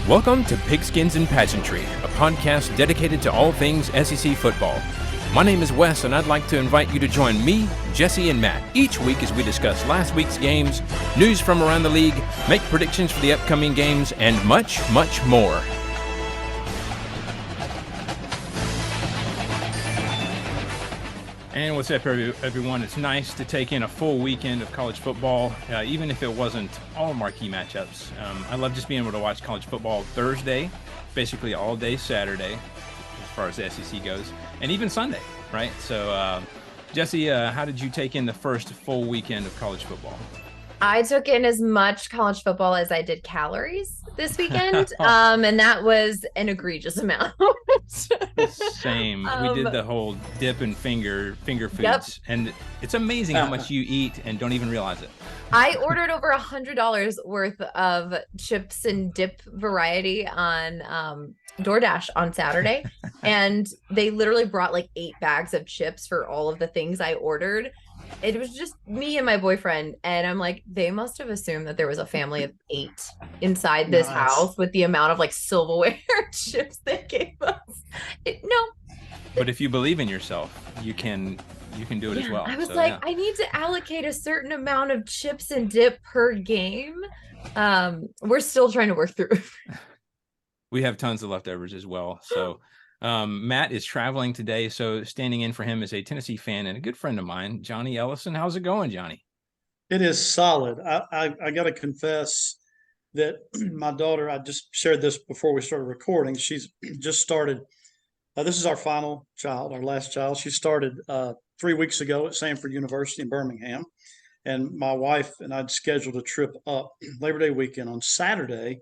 Welcome to Pigskins and Pageantry, a podcast dedicated to all things SEC football. My name is Wes, and I'd like to invite you to join me, Jesse, and Matt each week as we discuss last week's games, news from around the league, make predictions for the upcoming games, and much, much more. And what's up, everyone? It's nice to take in a full weekend of college football, even if it wasn't all marquee matchups. I love just being able to watch college football Thursday, basically all day Saturday, as far as the SEC goes, and even Sunday, right? So, Jesse, how did you take in the first full weekend of college football? I took in as much college football as I did calories this weekend, and that was an egregious amount. Same. We did the whole dip and finger foods, Yep. and it's amazing how much you eat and don't even realize it. I ordered over $100 worth of chips and dip variety on DoorDash on Saturday, and they literally brought like 8 bags of chips for all of the things I ordered. It was just me and my boyfriend, and I'm like, they must have assumed that there was a family of 8 inside this house with the amount of like silverware chips they gave us. No. But if you believe in yourself, you can do it as well. I was So, like, yeah. I need to allocate a certain amount of chips and dip per game. We're still trying to work through. We have tons of leftovers as well. So Matt is traveling today, so standing in for him is a Tennessee fan and a good friend of mine, Johnny Ellison. How's it going, Johnny? It is solid. I got to confess that my daughter, I just shared this before we started recording. She's just started. This is our final child, our last child. She started 3 weeks ago at Samford University in Birmingham. And my wife and I'd scheduled a trip up Labor Day weekend on Saturday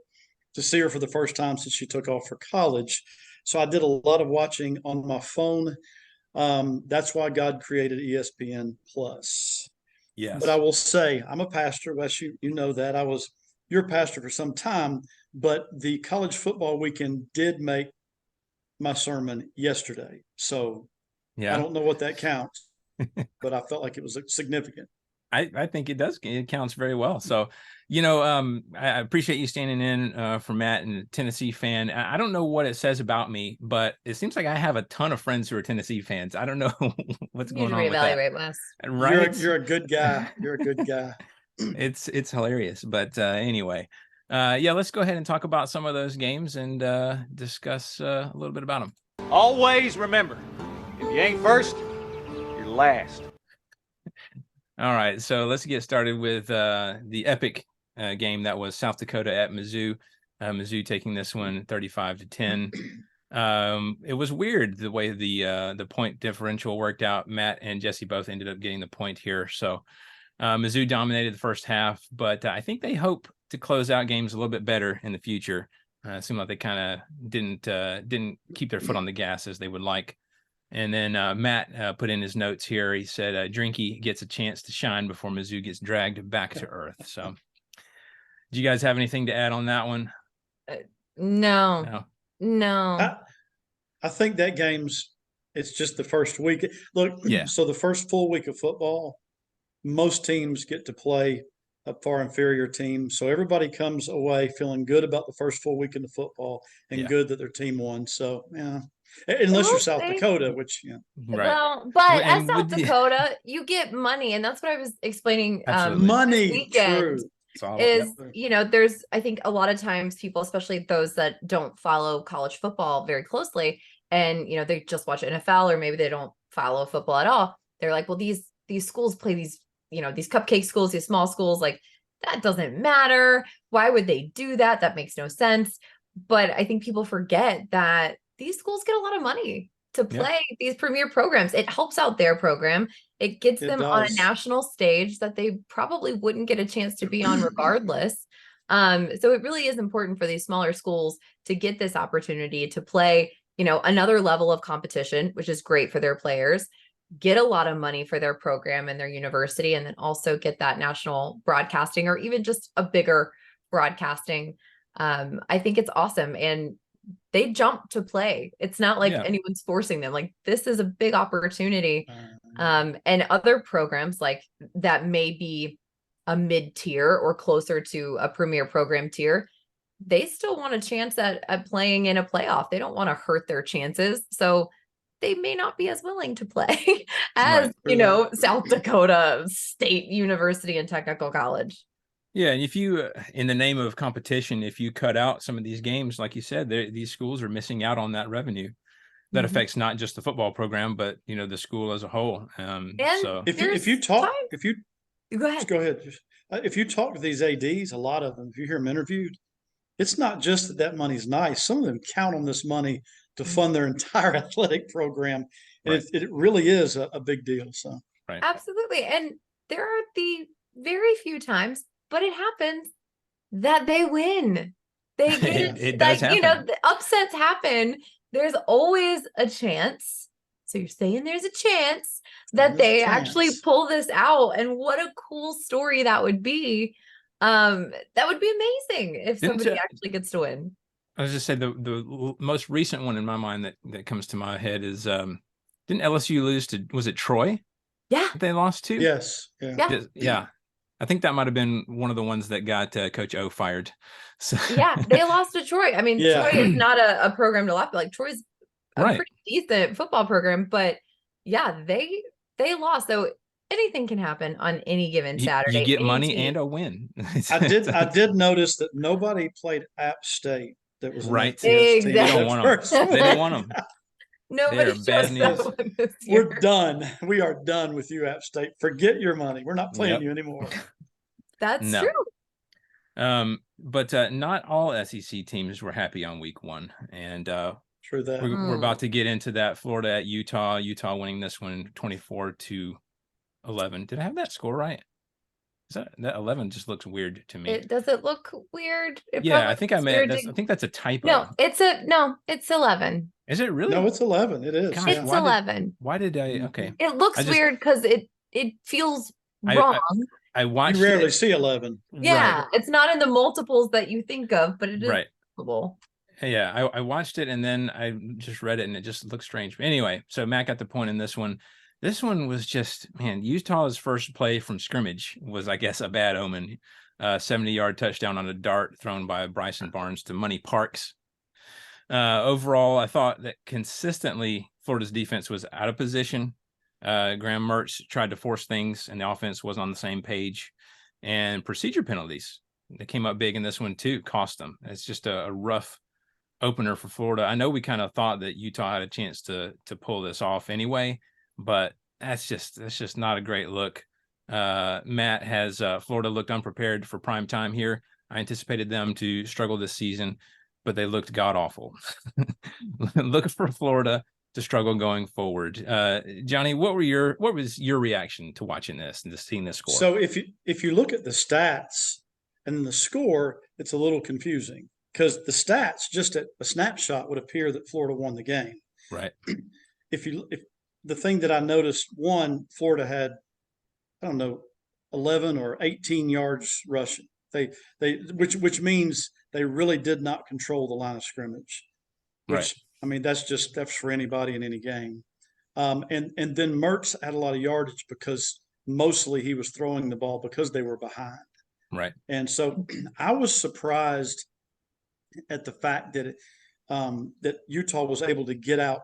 to see her for the first time since she took off for college. So I did a lot of watching on my phone. That's why God created ESPN Plus. Yes. But I will say, I'm a pastor, Wes, you know that. I was your pastor for some time, but the college football weekend did make my sermon yesterday. So I don't know what that counts, but I felt like it was significant. I think it does. It counts very well. So, I appreciate you standing in for Matt, and a Tennessee fan. I don't know what it says about me, but it seems like I have a ton of friends who are Tennessee fans. I don't know what's You need going to on with that. reevaluate, Wes. Right? You're a good guy. You're a good guy. It's hilarious. But anyway, let's go ahead and talk about some of those games and discuss a little bit about them. Always remember, if you ain't first, you're last. All right, so let's get started with the epic game that was South Dakota at Mizzou. Mizzou taking this one 35-10. It was weird the way the point differential worked out. Matt and Jesse both ended up getting the point here. So Mizzou dominated the first half, but I think they hope to close out games a little bit better in the future. It seemed like they kind of didn't keep their foot on the gas as they would like. And then Matt put in his notes here. He said Drinky gets a chance to shine before Mizzou gets dragged back to earth. So do you guys have anything to add on that one? No. I think that it's just the first week. Look, So the first full week of football, most teams get to play a far inferior team. So everybody comes away feeling good about the first full weekend of football and good that their team won. So, yeah. Unless you're South Dakota, which, Right. Well, but as South Dakota, you get money, and that's what I was explaining. Money, weekend true. Is, there's, I think a lot of times people, especially those that don't follow college football very closely, and, they just watch NFL, or maybe they don't follow football at all. They're like, well, these schools play these cupcake schools, these small schools, like that doesn't matter. Why would they do that? That makes no sense. But I think people forget that these schools get a lot of money to play these premier programs. It helps out their program. It gets them on a national stage that they probably wouldn't get a chance to be on regardless. So it really is important for these smaller schools to get this opportunity to play, another level of competition, which is great for their players, get a lot of money for their program and their university, and then also get that national broadcasting or even just a bigger broadcasting. I think it's awesome. And they jump to play. It's not like anyone's forcing them. Like, this is a big opportunity. And other programs like that may be a mid-tier or closer to a premier program tier, they still want a chance at playing in a playoff. They don't want to hurt their chances. So they may not be as willing to play as, Right. South Dakota State University and Technical College. Yeah, and if you, in the name of competition, if you cut out some of these games, like you said, these schools are missing out on that revenue. That affects not just the football program, but the school as a whole. And So if you talk, go ahead. go ahead. If you talk to these ADs, a lot of them, if you hear them interviewed, it's not just that money's nice. Some of them count on this money to fund their entire athletic program, and Right. it really is a big deal. So right. Absolutely. And there are the very few times, but it happens that they win. They get It does happen. the upsets happen. There's always a chance. So you're saying there's a chance that There's a they actually chance. pull this out. And what a cool story that would be. That would be amazing if somebody actually gets to win. I was just saying the most recent one in my mind that comes to my head is didn't LSU lose to, was it Troy? Yeah. That they lost to? Yes. Yeah. Yeah. I think that might have been one of the ones that got Coach O fired. So Yeah, they lost to Troy. I mean, Yeah. Troy is not a program to laugh at. Like Troy's a Right. pretty decent football program, but yeah, they lost. So anything can happen on any given Saturday. You get Any money team. and a win. I did notice that nobody played App State. That was an Right. FCS team. Exactly. They don't want them. They don't want them. Nobody They're bad chose that news. one this year. We're done. We are done with you, App State. Forget your money. We're not playing Yep. you anymore. That's No. true. But not all SEC teams were happy on week 1, and True that. we're about to get into that. Florida at Utah. Utah winning this one 24-11. Did I have that score right? Is that 11 just looks weird to me? Does it look weird? It Yeah, probably I think I looks meant weird that's, to- I think that's a typo. No, it's 11. Is it really? No, it's 11. It is. Gosh, It's why did- 11. Why did I? Okay, It looks I just- weird because it feels I- wrong. I watched. You rarely it. see 11. Yeah, it's not in the multiples that you think of, but it is Right. possible. Yeah, I watched it and then I just read it and it just looks strange. But anyway, so Matt got the point in this one. This one was just, man, Utah's first play from scrimmage was, I guess, a bad omen. 70-yard touchdown on a dart thrown by Bryson Barnes to Money Parks. Overall, I thought that consistently Florida's defense was out of position. Graham Mertz tried to force things and the offense was on the same page. And procedure penalties, they came up big in this one too, cost them. It's just a rough opener for Florida. I know we kind of thought that Utah had a chance to pull this off anyway, but that's just not a great look. Matt has Florida looked unprepared for prime time here. I anticipated them to struggle this season, but they looked god awful. Looking for Florida to struggle going forward. Johnny, what was your reaction to watching this and to seeing this score? So if you look at the stats and the score, it's a little confusing because the stats just at a snapshot would appear that Florida won the game. Right. If the thing that I noticed, one, Florida had, I don't know, 11 or 18 yards rushing. Which means they really did not control the line of scrimmage. Which, right. I mean, that's for anybody in any game. And then Mertz had a lot of yardage because mostly he was throwing the ball because they were behind. Right. And so I was surprised at the fact that that Utah was able to get out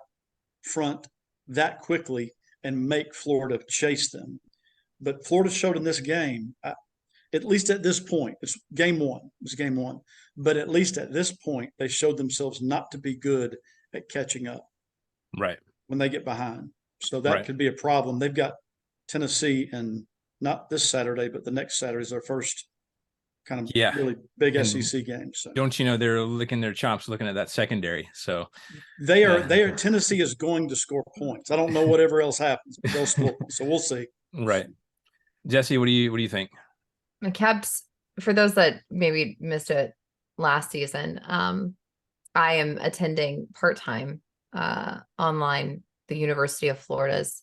front that quickly and make Florida chase them. But Florida showed in this game, at least at this point, it's game one. But at least at this point, they showed themselves not to be good at catching up. Right. When they get behind. So that could be a problem. They've got Tennessee, and not this Saturday, but the next Saturday is their first kind of really big SEC game. So don't you know they're licking their chops looking at that secondary. So they are Tennessee is going to score points. I don't know whatever else happens, but they'll score points. So we'll see. Right. Jesse, what do you think? The Caps, for those that maybe missed it last season, I am attending part-time online the University of Florida's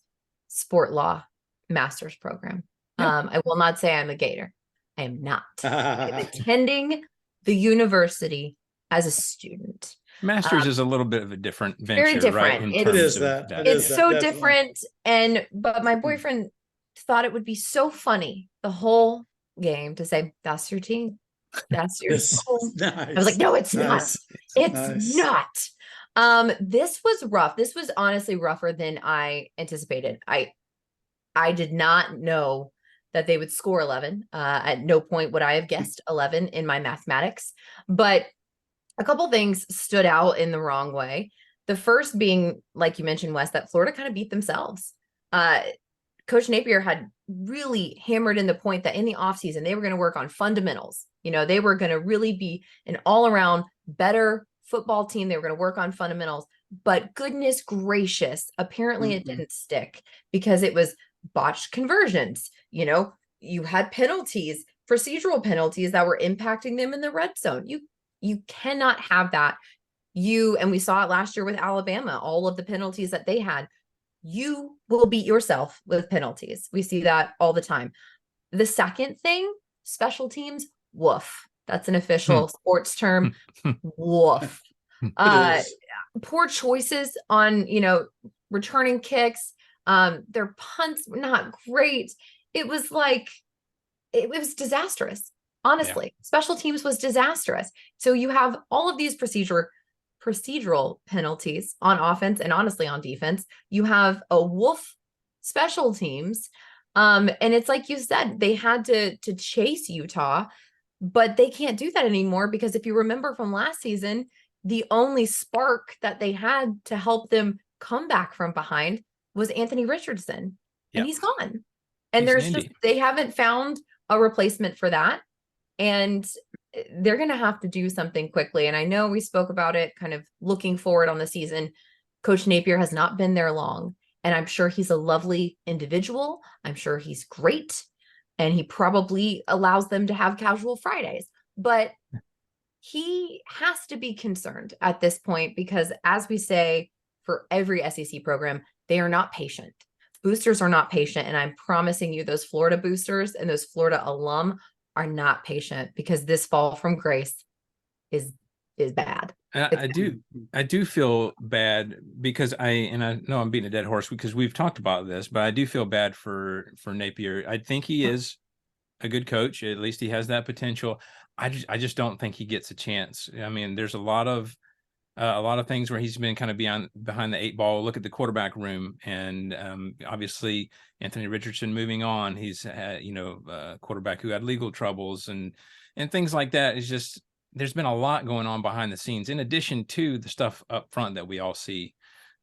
sport law master's program. I will not say I'm a Gator. I am not. I'm attending the university as a student. Masters is a little bit of a different venture, very different. right? It is that. It's so different. But my boyfriend thought it would be so funny the whole game to say, that's your team. That's your Yes. school. Nice. I was like, no, it's Nice. not. It's Nice. not. This was rough. This was honestly rougher than I anticipated. I did not know that they would score 11. At no point would I have guessed 11 in my mathematics, but a couple things stood out in the wrong way. The first being, like you mentioned, Wes, that Florida kind of beat themselves. Coach Napier had really hammered in the point that in the offseason, they were going to work on fundamentals. They were going to really be an all-around better football team. They were going to work on fundamentals. But goodness gracious, apparently it didn't stick because it was botched conversions. You had penalties, procedural penalties that were impacting them in the red zone. You cannot have that. And we saw it last year with Alabama, all of the penalties that they had. You will beat yourself with penalties. We see that all the time. The second thing, special teams, woof. That's an official sports term. Woof. Poor choices on, returning kicks. Their punts were not great. It was disastrous. Honestly, special teams was disastrous. So you have all of these procedural penalties on offense and honestly on defense. You have a woof special teams. And it's like you said, they had to chase Utah, but they can't do that anymore because if you remember from last season, the only spark that they had to help them come back from behind was Anthony Richardson, and he's gone. And they haven't found a replacement for that. And they're going to have to do something quickly. And I know we spoke about it kind of looking forward on the season. Coach Napier has not been there long, and I'm sure he's a lovely individual. I'm sure he's great. And he probably allows them to have casual Fridays, but he has to be concerned at this point because, as we say, for every SEC program, they are not patient. Boosters are not patient. And I'm promising you those Florida boosters and those Florida alum are not patient because this fall from grace is bad. I do feel bad because I know I'm beating a dead horse because we've talked about this, but I do feel bad for Napier. I think he is a good coach. At least he has that potential. I just don't think he gets a chance. I mean, there's a lot of things where he's been kind of behind the eight ball. Look at the quarterback room, and obviously Anthony Richardson moving on. He's a quarterback who had legal troubles and things like that. It's just there's been a lot going on behind the scenes in addition to the stuff up front that we all see.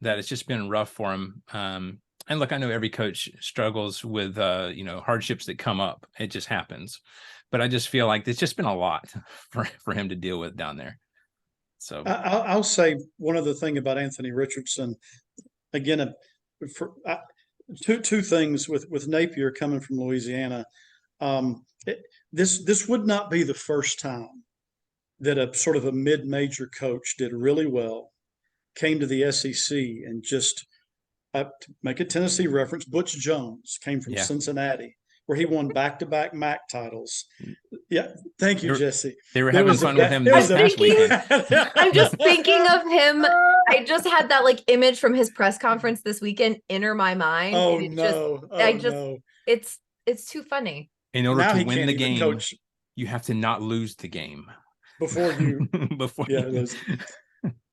That it's just been rough for him. And look, I know every coach struggles with hardships that come up. It just happens. But I just feel like there's just been a lot for him to deal with down there. So I'll say one other thing about Anthony Richardson. Again, two things with Napier coming from Louisiana. This would not be the first time that a sort of a mid-major coach did really well, came to the SEC, and just to make a Tennessee reference, Butch Jones came from Cincinnati, where he won back-to-back MAC titles. Yeah, thank you, Jesse. They were having fun with him this past weekend. I'm just thinking of him. I just had that image from his press conference this weekend enter my mind. Oh no! It's too funny. In order to win the game, you have to not lose the game before you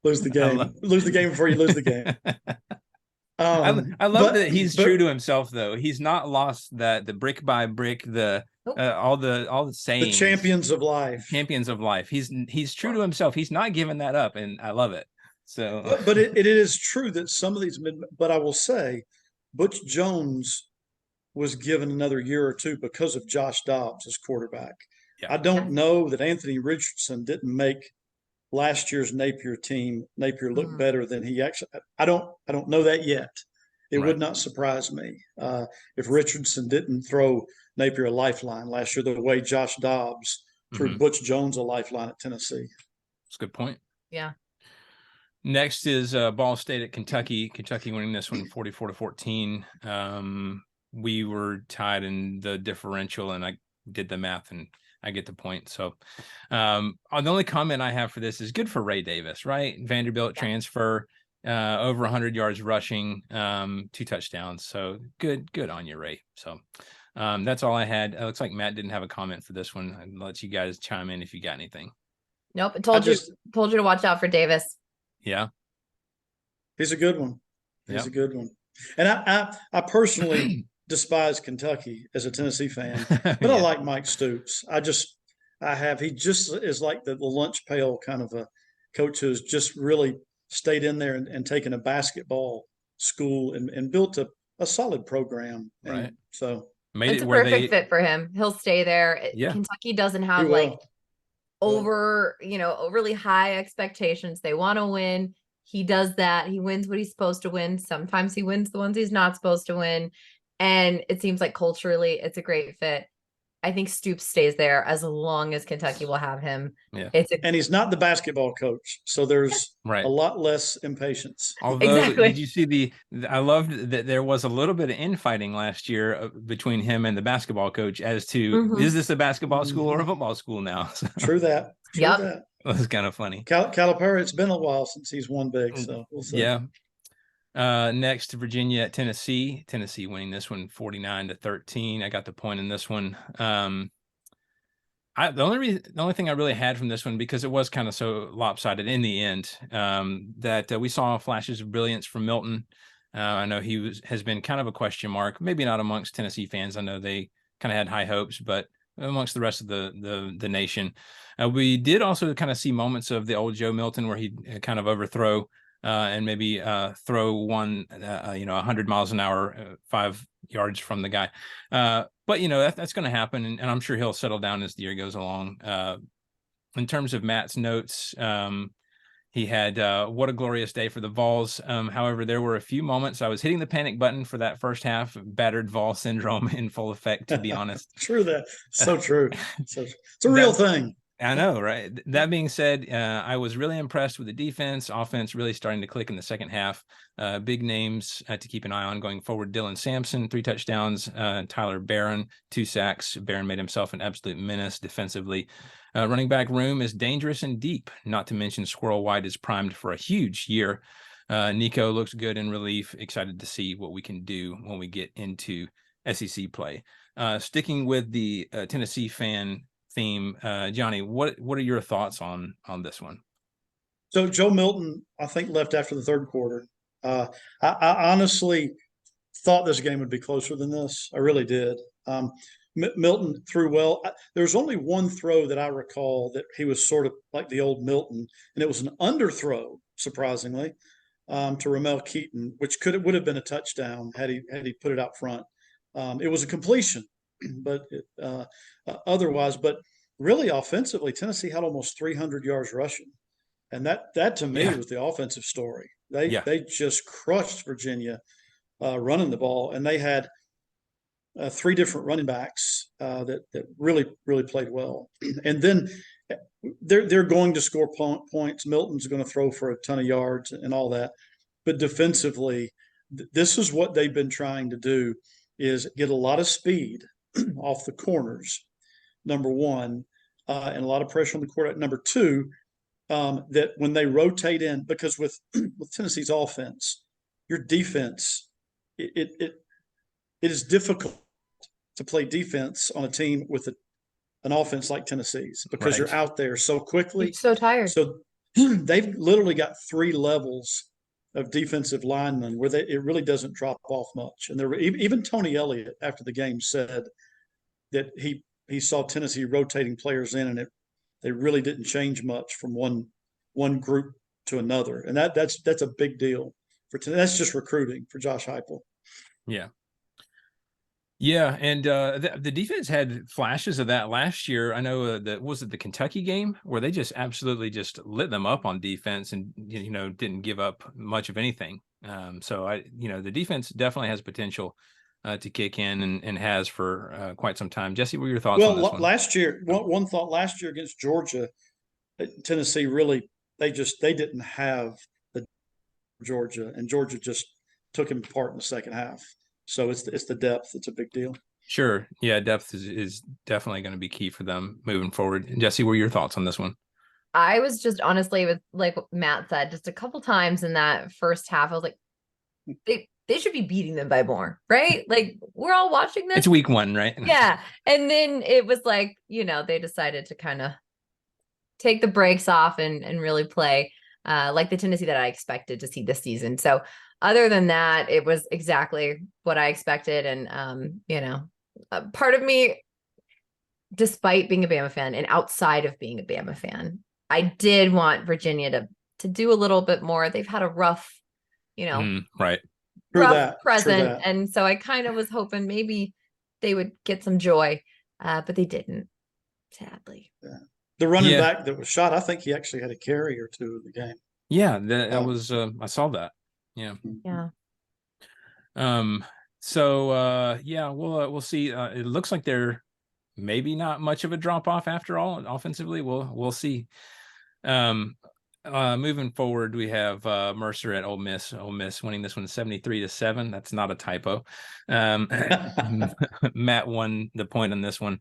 lose the game. Lose the game before you lose the game. I love that he's true to himself, though. He's not lost the brick by brick, all the sayings. The champions of life. Champions of life. He's true to himself. He's not giving that up, and I love it. So, but it is true that some of these but I will say, Butch Jones was given another year or two because of Josh Dobbs as quarterback. Yeah. I don't know that Anthony Richardson didn't make last year's Napier team look better than he actually. I don't know that yet. It would not surprise me if Richardson didn't throw Napier a lifeline last year the way Josh Dobbs threw Butch Jones a lifeline at Tennessee. That's a good point. Yeah. Next is Ball State at Kentucky. Kentucky winning this one 44-14. We were tied in the differential, and I did the math, and I get the point. So the only comment I have for this is good for Ray Davis, right? Vanderbilt transfer, over 100 yards rushing, 2 touchdowns. So good on you, Ray. So That's all I had. It looks like Matt didn't have a comment for this one. I'll let you guys chime in if you got anything. Nope. I told you to watch out for Davis. Yeah. He's a good one. He's a good one. And I personally despise Kentucky as a Tennessee fan, but I like Mike Stoops. He just is like the lunch pail kind of a coach who's just really stayed in there and taken a basketball school and built a solid program. Right. And so made it's it a where perfect fit for him. He'll stay there. Yeah. Kentucky doesn't have over, really high expectations. They want to win. He does that. He wins what he's supposed to win. Sometimes he wins the ones he's not supposed to win. And it seems like culturally it's a great fit. I think Stoops stays there as long as Kentucky will have him. Yeah. And he's not the basketball coach, so there's a lot less impatience. Although, did you see I loved that there was a little bit of infighting last year between him and the basketball coach as to, is this a basketball school or a football school now? So, True that. It was kind of funny. Calipari, it's been a while since he's won big, so we'll see. Yeah. Next, Virginia at Tennessee. Tennessee winning this one 49-13. I got the point in this one. The only thing I really had from this one, because it was kind of so lopsided in the end, that we saw flashes of brilliance from Milton. I know he has been kind of a question mark, maybe not amongst Tennessee fans. I know they kind of had high hopes, but amongst the rest of the nation, we did also kind of see moments of the old Joe Milton where he'd kind of overthrow and maybe throw one, 100 miles an hour, 5 yards from the guy. But, that's going to happen. And I'm sure he'll settle down as the year goes along. In terms of Matt's notes, he had what a glorious day for the Vols. However, there were a few moments I was hitting the panic button for that first half, battered Vol syndrome in full effect, to be honest. True that. So true. So, it's a real thing. I know, right? That being said, I was really impressed with the defense. Offense really starting to click in the second half. Big names to keep an eye on going forward. Dylan Sampson, 3 touchdowns. Tyler Barron, 2 sacks. Barron made himself an absolute menace defensively. Running back room is dangerous and deep, not to mention Squirrel White is primed for a huge year. Nico looks good in relief. Excited to see what we can do when we get into SEC play. Sticking with the Tennessee fan theme, Johnny, what are your thoughts on this one? So Joe Milton, I think, left after the third quarter. I honestly thought this game would be closer than this. I really did. Milton threw well. There's only one throw that I recall that he was sort of like the old Milton, and it was an underthrow, surprisingly, to Ramel Keaton, which would have been a touchdown had he put it out front. It was a completion, but otherwise, but really offensively, Tennessee had almost 300 yards rushing, and that to me was the offensive story. They just crushed Virginia running the ball, and they had 3 different running backs that really played well. And then they're going to score points. Milton's going to throw for a ton of yards and all that, but defensively, this is what they've been trying to do: is get a lot of speed off the corners, number one, and a lot of pressure on the quarterback. Number two, that when they rotate in, because with Tennessee's offense, your defense, it is difficult to play defense on a team with an offense like Tennessee's, because you're out there so quickly. You're so tired. So they've literally got 3 levels of defensive linemen where it really doesn't drop off much. And even Tony Elliott after the game said that he saw Tennessee rotating players in, and they really didn't change much from one group to another. And that's a big deal that's just recruiting for Josh Heupel. Yeah. Yeah, and the defense had flashes of that last year. I know was it the Kentucky game where they just absolutely just lit them up on defense and didn't give up much of anything. So the defense definitely has potential to kick in and has for quite some time. Jesse, what were your thoughts on this one? Last year, one thought last year against Georgia, Tennessee really they didn't have the Georgia, and Georgia just took him apart in the second half. So it's the depth. It's a big deal. Sure. Yeah, depth is definitely going to be key for them moving forward. Jesse, what were your thoughts on this one? I was just honestly, with like what Matt said, just a couple times in that first half, I was like, they they should be beating them by more, right? Like we're all watching this. It's week 1, right? Yeah. And then it was like, they decided to kind of take the brakes off and really play like the Tennessee that I expected to see this season. So other than that, it was exactly what I expected. And, part of me, despite being a Bama fan and outside of being a Bama fan, I did want Virginia to do a little bit more. They've had a rough, Right. rough present. And so I kind of was hoping maybe they would get some joy, but they didn't, sadly. Yeah. The running back that was shot, I think he actually had a carry or two of the game. Yeah, that was I saw that. Yeah. Yeah. So we'll see. It looks like they're maybe not much of a drop off after all. Offensively, we'll see. Moving forward, we have Mercer at Ole Miss. Ole Miss winning this one 73-7. That's not a typo. Matt won the point on this one.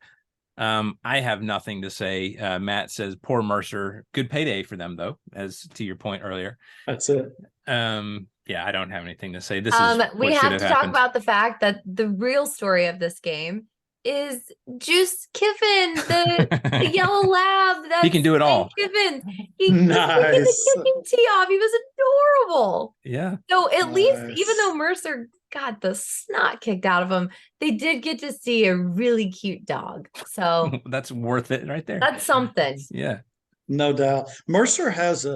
I have nothing to say. Matt says poor Mercer. Good payday for them though, as to your point earlier. That's it. Yeah, I don't have anything to say. This is we have to talk about the fact that the real story of this game is Juice Kiffin, the yellow lab. He can do it all. Kiffin. He Nice. the kicking tee off. He was adorable. Yeah. So at least, even though Mercer got the snot kicked out of him, they did get to see a really cute dog. So that's worth it right there. That's something. Yeah. No doubt. Mercer has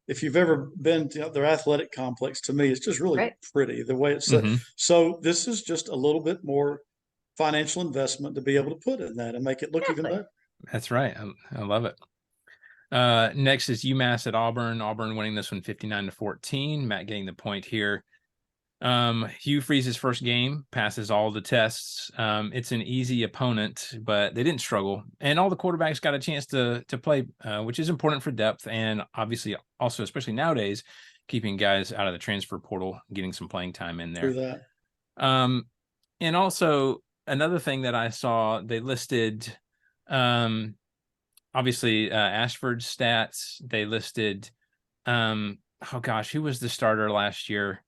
if you've ever been to their athletic complex, to me, it's just really pretty the way it's set. So this is just a little bit more financial investment to be able to put in that and make it look even better. That's right. I love it. Next is UMass at Auburn. Auburn winning this one 59-14. Matt getting the point here. Hugh Freeze's first game, passes all the tests. It's an easy opponent, but they didn't struggle. And all the quarterbacks got a chance to play, which is important for depth. And obviously also, especially nowadays, keeping guys out of the transfer portal, getting some playing time in there. Through that. And also another thing that I saw, they listed, obviously Ashford's stats. They listed, who was the starter last year?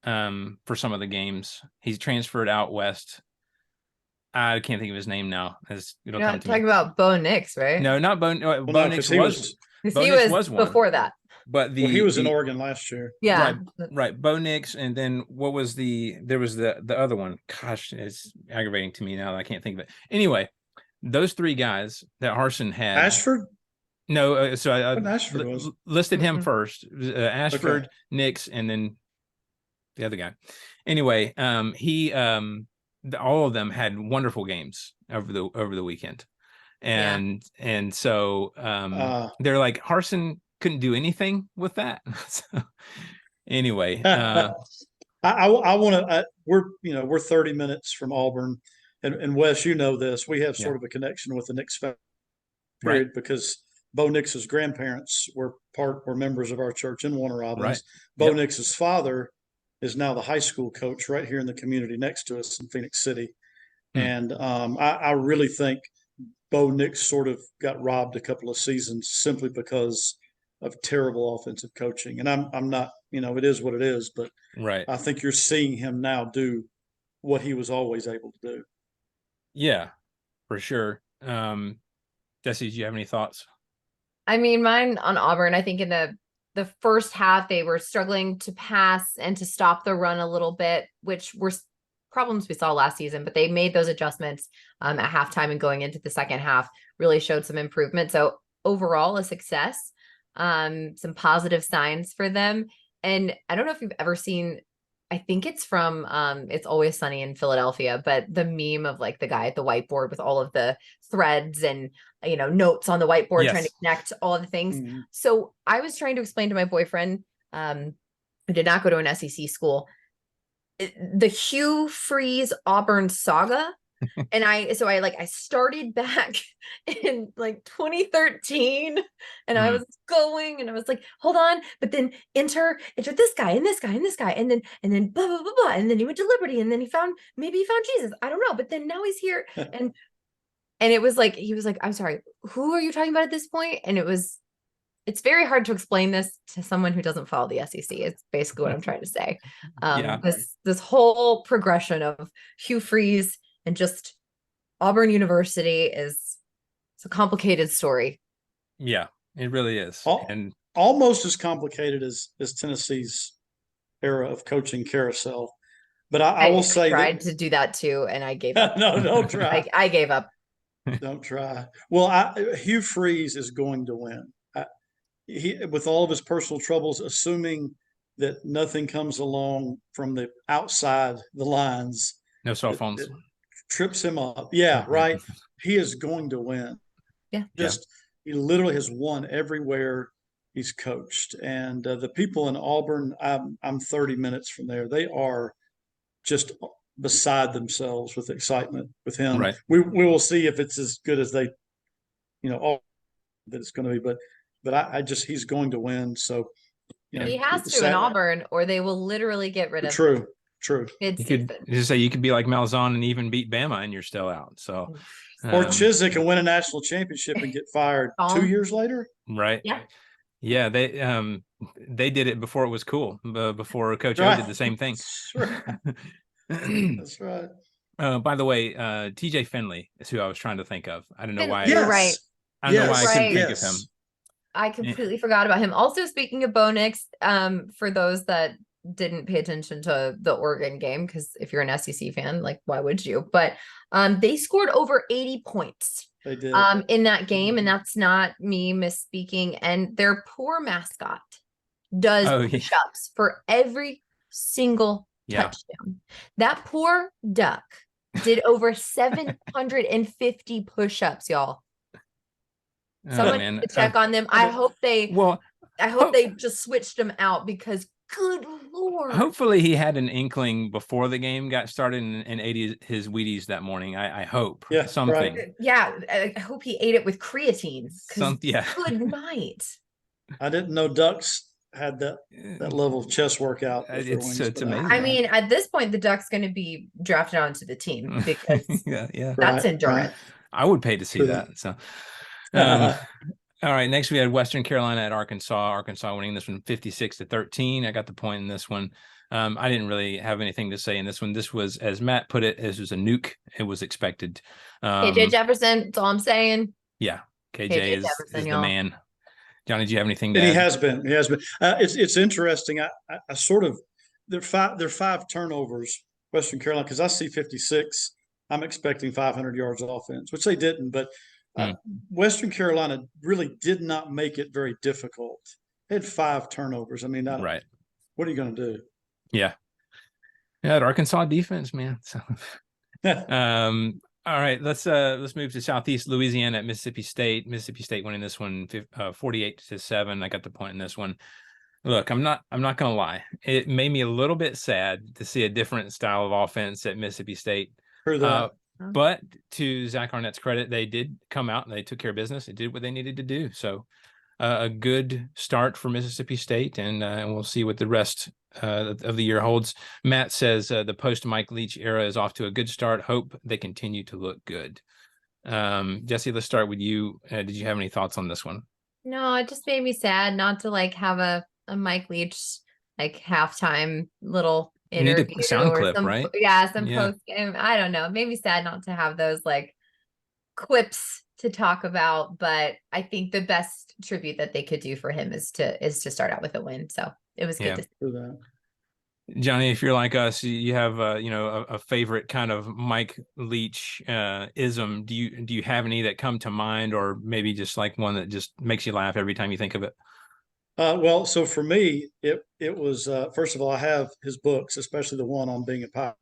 For some of the games, he's transferred out west. I can't think of his name now. You're not talking about Bo Nix, right? No, not Bo. Bo Nix was one before that. But he was in Oregon last year. Yeah, right. Bo Nix, and then what was there was the other one. Gosh, it's aggravating to me now that I can't think of it. Anyway, those three guys that Harsin had. Ashford. No, so I Ashford listed him first. Ashford, Nix, and then the other guy. Anyway, all of them had wonderful games over the weekend, and so they're like, Harsin couldn't do anything with that. So, anyway, I want to. We're 30 minutes from Auburn, and Wes, you know this. We have sort of a connection with the Nix family, period, because Bo Nix's grandparents were members of our church in Warner Robins. Right. Bo Nix's father is now the high school coach right here in the community next to us in Phoenix City. And I really think Bo Nix sort of got robbed a couple of seasons simply because of terrible offensive coaching. And I'm not, it is what it is, but I think you're seeing him now do what he was always able to do. Yeah, for sure. Jesse, do you have any thoughts? I mean, mine on Auburn, I think in the first half, they were struggling to pass and to stop the run a little bit, which were problems we saw last season, but they made those adjustments at halftime, and going into the second half really showed some improvement. So overall, a success, some positive signs for them. And I don't know if you've ever seen, I think it's from It's Always Sunny in Philadelphia, but the meme of like the guy at the whiteboard with all of the threads and notes on the whiteboard, trying to connect all of the things. So I was trying to explain to my boyfriend, who did not go to an SEC school, the Hugh Freeze Auburn saga. And I started back in like 2013, and I was going, and I was like, hold on, but then enter this guy and this guy and this guy, and then blah blah blah blah, and then he went to Liberty, and then he found Jesus, I don't know, but then now he's here, and it was like, he was like, I'm sorry, who are you talking about at this point? And it was it's very hard to explain this to someone who doesn't follow the SEC. It's basically what I'm trying to say. Yeah. This whole progression of Hugh Freeze and just Auburn University it's a complicated story. Yeah, it really is. And Almost as complicated as Tennessee's era of coaching carousel. But I will say tried to do that too, and I gave up. No, don't try. I gave up. Don't try. Well, Hugh Freeze is going to win. He, with all of his personal troubles, assuming that nothing comes along from the outside the lines. No cell phones. It trips him up. Yeah, right. He is going to win. Yeah. He literally has won everywhere he's coached. And the people in Auburn, I'm 30 minutes from there. They are just beside themselves with excitement with him. Right. We will see if it's as good as they, all that it's going to be. But I just he's going to win. So he has to in Auburn, or they will literally get rid of him. True. You could just say you could be like Malzahn and even beat Bama, and you're still out. So, or Chiswick and win a national championship and get fired 2 years later. Right. Yeah. They did it before it was cool. Before Coach O did the same thing. That's right. By the way, TJ Finley is who I was trying to think of. I don't know why. You're right. I don't know why I couldn't think of him. I completely forgot about him. Also, speaking of Bo Nix, for those that didn't pay attention to the Oregon game, because if you're an SEC fan, like why would you? But they scored over 80 points. They did. In that game, and that's not me misspeaking. And their poor mascot does push-ups for every single touchdown. That poor duck did over 750 push-ups, y'all. Someone to check on them. I hope they just switched them out, because good Lord. Hopefully he had an inkling before the game got started and ate his Wheaties that morning. I hope. Yeah, something. Right. Yeah, I hope he ate it with creatine. Yeah. Good night. I didn't know ducks had that level of chest workout. It's amazing. I mean, at this point, the duck's going to be drafted onto the team, because that's endurance. I would pay to see that. So, all right. Next, we had Western Carolina at Arkansas. Arkansas winning this one 56-13. I got the point in this one. I didn't really have anything to say in this one. This was, as Matt put it, this was a nuke. It was expected. KJ Jefferson. That's all I'm saying. Yeah, KJ is the man. Johnny, do you have anything to add? He has been. It's interesting. I sort of there are five turnovers. Western Carolina, because I see 56. I'm expecting 500 yards of offense, which they didn't, but. Western Carolina really did not make it very difficult. They had 5 turnovers. I mean, right. What are you going to do? Yeah. Arkansas defense, man. So, all right, let's move to Southeast Louisiana at Mississippi State. Mississippi State winning this one 48-7. I got the point in this one. Look, I'm not gonna lie. It made me a little bit sad to see a different style of offense at Mississippi State. True that. But to Zach Arnett's credit, they did come out and they took care of business. They did what they needed to do. So a good start for Mississippi State, and we'll see what the rest of the year holds. Matt says the post-Mike Leach era is off to a good start. Hope they continue to look good. Jesse, let's start with you. Did you have any thoughts on this one? No, it just made me sad not to have a Mike Leach halftime little interview. You need a sound clip, right? Some post game. I don't know. It made me sad not to have those quips to talk about, but I think the best tribute that they could do for him is to start out with a win. So it was good to see that. Johnny, if you're like us, you have a favorite kind of Mike Leach ism. Do you have any that come to mind, or maybe just one that just makes you laugh every time you think of it? Well, so for me, it was first of all, I have his books, especially the one on being a pilot.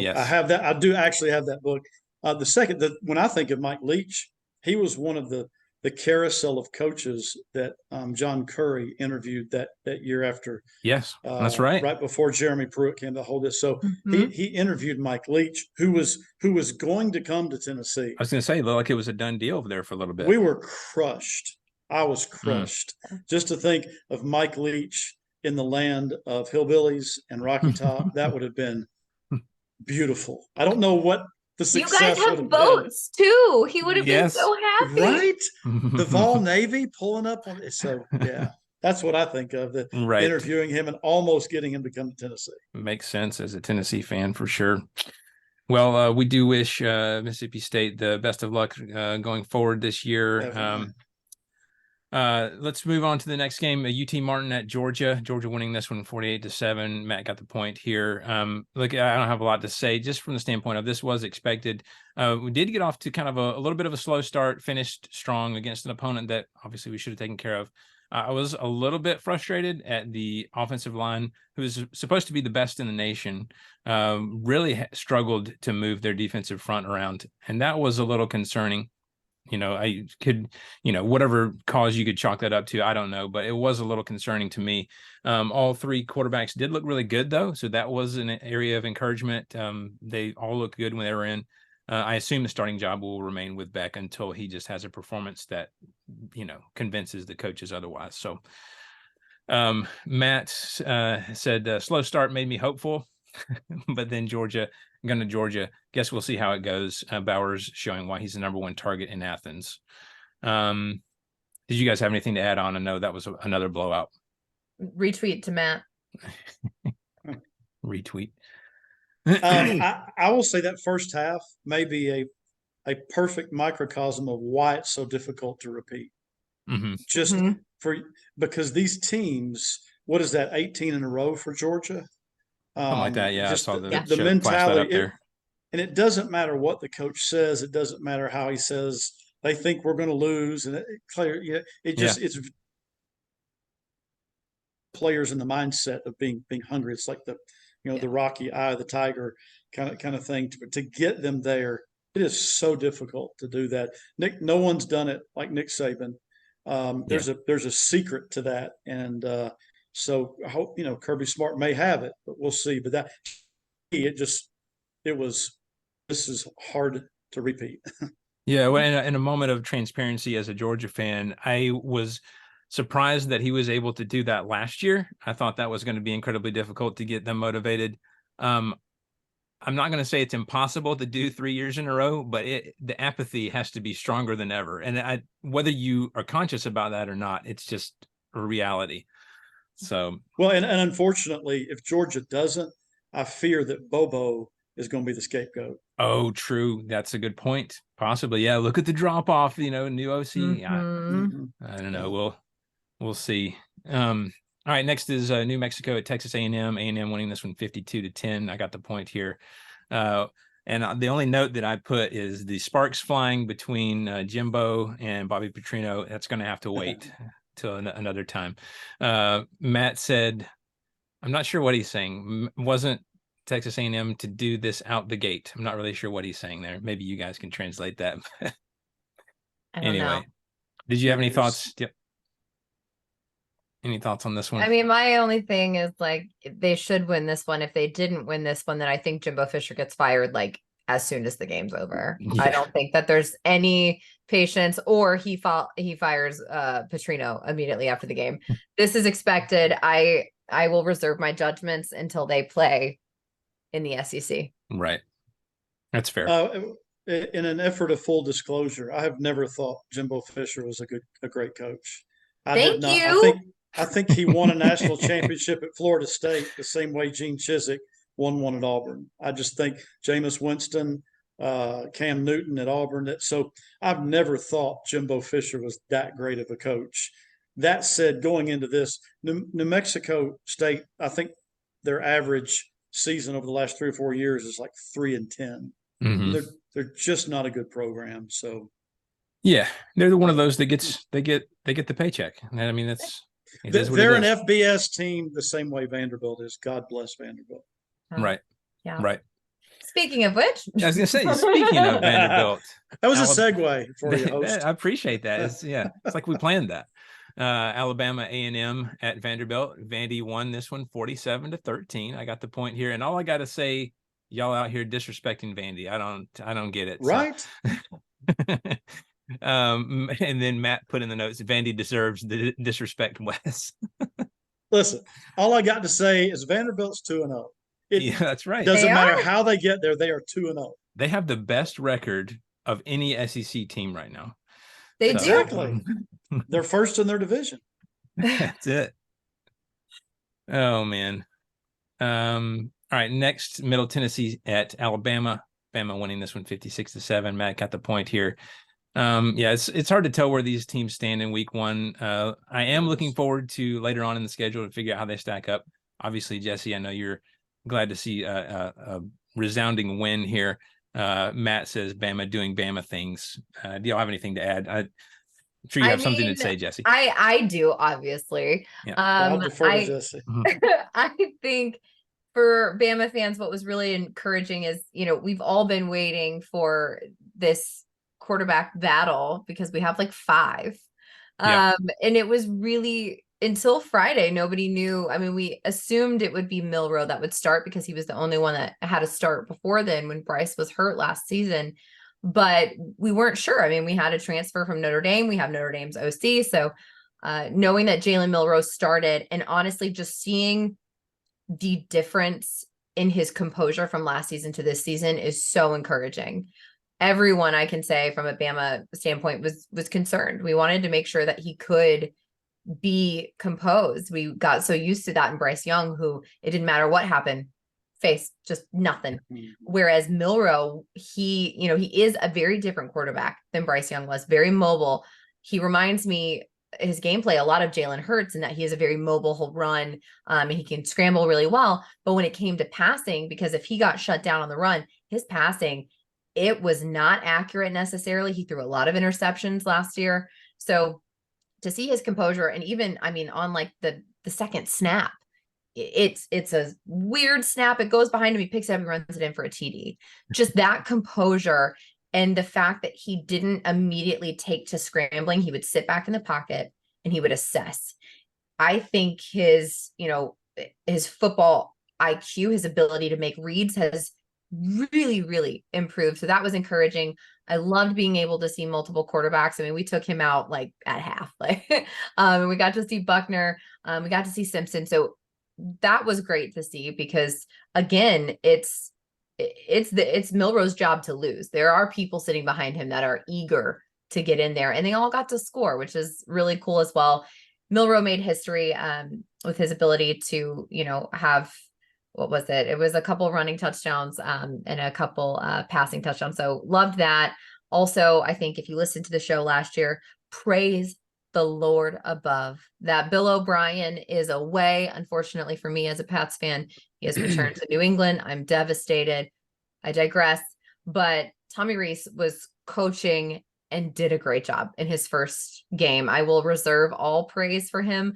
Yes, I have that. I do actually have that book. The second, when I think of Mike Leach, he was one of the carousel of coaches that John Curry interviewed that year after. Yes, that's right. Right before Jeremy Pruitt came to hold this. So he interviewed Mike Leach, who was going to come to Tennessee. I was going to say, it looked like it was a done deal over there for a little bit. We were crushed. I was crushed just to think of Mike Leach in the land of hillbillies and Rocky Top. That would have been beautiful. I don't know what You guys success would have been. boats too. He would have been Yes. so happy. Right? The Vol Navy pulling up on it. So yeah, that's what I think of, the Right. interviewing him and almost getting him to come to Tennessee. Makes sense as a Tennessee fan for sure. Well, we do wish Mississippi State the best of luck going forward this year. Definitely. Let's move on to the next game. UT Martin at Georgia. Georgia winning this one 48-7. Matt got the point here. Look, I don't have a lot to say just from the standpoint of this was expected. We did get off to kind of a little bit of a slow start, finished strong against an opponent that obviously we should have taken care of. I was a little bit frustrated at the offensive line, who is supposed to be the best in the nation, really struggled to move their defensive front around. And that was a little concerning. I could, whatever cause you could chalk that up to, I don't know, but it was a little concerning to me. All three quarterbacks did look really good, though. So that was an area of encouragement. They all looked good when they were in. I assume the starting job will remain with Beck until he just has a performance that, convinces the coaches otherwise. So Matt said slow start made me hopeful, but then Georgia. Guess we'll see how it goes. Bowers showing why he's the #1 target in Athens. Did you guys have anything to add on? I know that was another blowout. Retweet to Matt. Retweet. I will say that first half may be a perfect microcosm of why it's so difficult to repeat. Mm-hmm. Just because these teams, what is that, 18 in a row for Georgia? Something like that. Yeah, just I saw the mentality up there. And it doesn't matter what the coach says. It doesn't matter how he says they think we're going to lose. And it's players in the mindset of being hungry. It's like the Rocky eye of the tiger kind of thing to get them there. It is so difficult to do that. No one's done it like Nick Saban. There's a secret to that. And so I hope, Kirby Smart may have it, but we'll see. But this is hard to repeat. Yeah. Well, in a moment of transparency as a Georgia fan, I was surprised that he was able to do that last year. I thought that was going to be incredibly difficult to get them motivated. I'm not going to say it's impossible to do 3 years in a row, but the apathy has to be stronger than ever. And whether you are conscious about that or not, it's just a reality. So, well, and unfortunately, if Georgia doesn't, I fear that Bobo is going to be the scapegoat. Oh, true. That's a good point. Possibly. Yeah. Look at the drop off, new OC. I don't know. We'll see. All right. Next is New Mexico at Texas A&M. A&M winning this one 52-10. I got the point here. And the only note that I put is the sparks flying between Jimbo and Bobby Petrino. That's going to have to wait till another time. Matt said, I'm not sure what he's saying. Wasn't Texas A&M to do this out the gate. I'm not really sure what he's saying there. Maybe you guys can translate that. Anyway, did you have any thoughts? Yep. Any thoughts on this one? I mean, my only thing is they should win this one. If they didn't win this one, then I think Jimbo Fisher gets fired as soon as the game's over. Yeah. I don't think that there's any patience, or he fires Petrino immediately after the game. This is expected. I will reserve my judgments until they play in the SEC. Right. That's fair. In an effort of full disclosure, I have never thought Jimbo Fisher was a great coach. Thank you. I think he won a national championship at Florida State the same way Gene Chizik won one at Auburn. I just think Jameis Winston, Cam Newton at Auburn. So I've never thought Jimbo Fisher was that great of a coach. That said, going into this, New Mexico State, I think their average season over the last 3 or 4 years is 3-10. Mm-hmm. They're just not a good program. So yeah, they're one of those that they get the paycheck. I mean, they're an FBS team the same way Vanderbilt is. God bless Vanderbilt. Right. Yeah. Right. Speaking of which, I was going to say, speaking of Vanderbilt, that was a segue for you, host. I appreciate that. It's like we planned that. Alabama A&M at Vanderbilt. Vandy won this one 47-13. I got the point here, and all I got to say, y'all out here disrespecting Vandy. I don't get it. Right. So. And then Matt put in the notes, Vandy deserves the disrespect, Wes. Listen, all I got to say is Vanderbilt's 2-0. Yeah, that's right. Doesn't matter how they get there; they are 2-0. They have the best record of any SEC team right now. They So- do. Exactly. They're first in their division. That's it. Oh man. All right. Next, Middle Tennessee at Alabama. Bama winning this one 56-7. Matt got the point here. Yeah, it's hard to tell where these teams stand in week one. I am looking forward to later on in the schedule to figure out how they stack up. Obviously, Jesse, I know you're glad to see a resounding win here. Matt says Bama doing Bama things. Do y'all have anything to add? I'm sure you have something to say, Jesse. I do, obviously. Yeah. I'll defer to Jesse. I think for Bama fans, what was really encouraging is, we've all been waiting for this quarterback battle because we have like 5. Yeah. And it was really until Friday, nobody knew. I mean, we assumed it would be Milroe that would start because he was the only one that had a start before then when Bryce was hurt last season. But we weren't sure. I mean, we had a transfer from Notre Dame. We have Notre Dame's OC. So knowing that Jalen Milroe started and honestly just seeing the difference in his composure from last season to this season is so encouraging. Everyone, I can say from a Bama standpoint, was concerned. We wanted to make sure that he could be composed. We got so used to that in Bryce Young, who it didn't matter what happened, face just nothing. Whereas Milroe, he is a very different quarterback than Bryce Young was, very mobile. He reminds me his gameplay a lot of Jalen Hurts in that he is a very mobile, he'll run, and he can scramble really well. But when it came to passing, because if he got shut down on the run, his passing, it was not accurate necessarily. He threw a lot of interceptions last year. So to see his composure, and even, I mean, on like the second snap, it's a weird snap. It goes behind him. He picks it up and runs it in for a TD. Just that composure and the fact that he didn't immediately take to scrambling. He would sit back in the pocket and he would assess. I think his football IQ, his ability to make reads has really, really improved. So that was encouraging. I loved being able to see multiple quarterbacks. I mean, we took him out like at half, and we got to see Buckner. We got to see Simpson. So that was great to see because again, it's Milroe's job to lose. There are people sitting behind him that are eager to get in there, and they all got to score, which is really cool as well. Milroe made history with his ability to, have, what was it? It was a couple running touchdowns and a couple passing touchdowns. So loved that. Also, I think if you listened to the show last year, praise the Lord above that Bill O'Brien is away. Unfortunately for me as a Pats fan, he has returned to New England. I'm devastated. I digress. But Tommy Rees was coaching and did a great job in his first game. I will reserve all praise for him.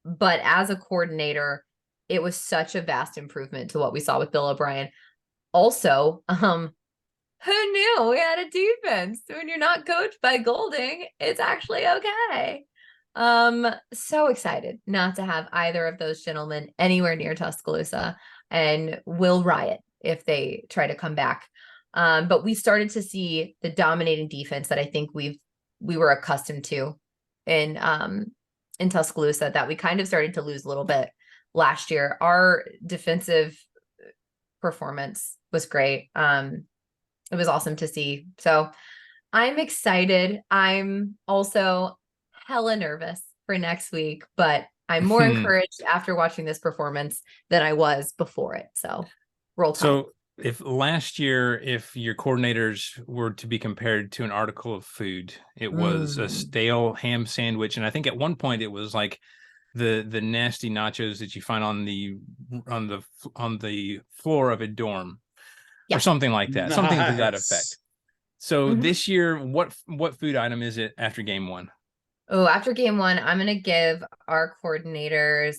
But as a coordinator, it was such a vast improvement to what we saw with Bill O'Brien. Also, who knew we had a defense? When you're not coached by Golding, it's actually okay. So excited not to have either of those gentlemen anywhere near Tuscaloosa, and will riot if they try to come back. But we started to see the dominating defense that I think we were accustomed to in Tuscaloosa, that we kind of started to lose a little bit last year. Our defensive performance was great. It was awesome to see. So I'm excited. I'm also hella nervous for next week, but I'm more encouraged after watching this performance than I was before it. So roll tide. So if last year, if your coordinators were to be compared to an article of food, it was a stale ham sandwich. And I think at one point it was like the nasty nachos that you find on the floor of a dorm, or something like that, something to that effect. So this year, what food item is it after game one? Oh, after game one, I'm going to give our coordinators,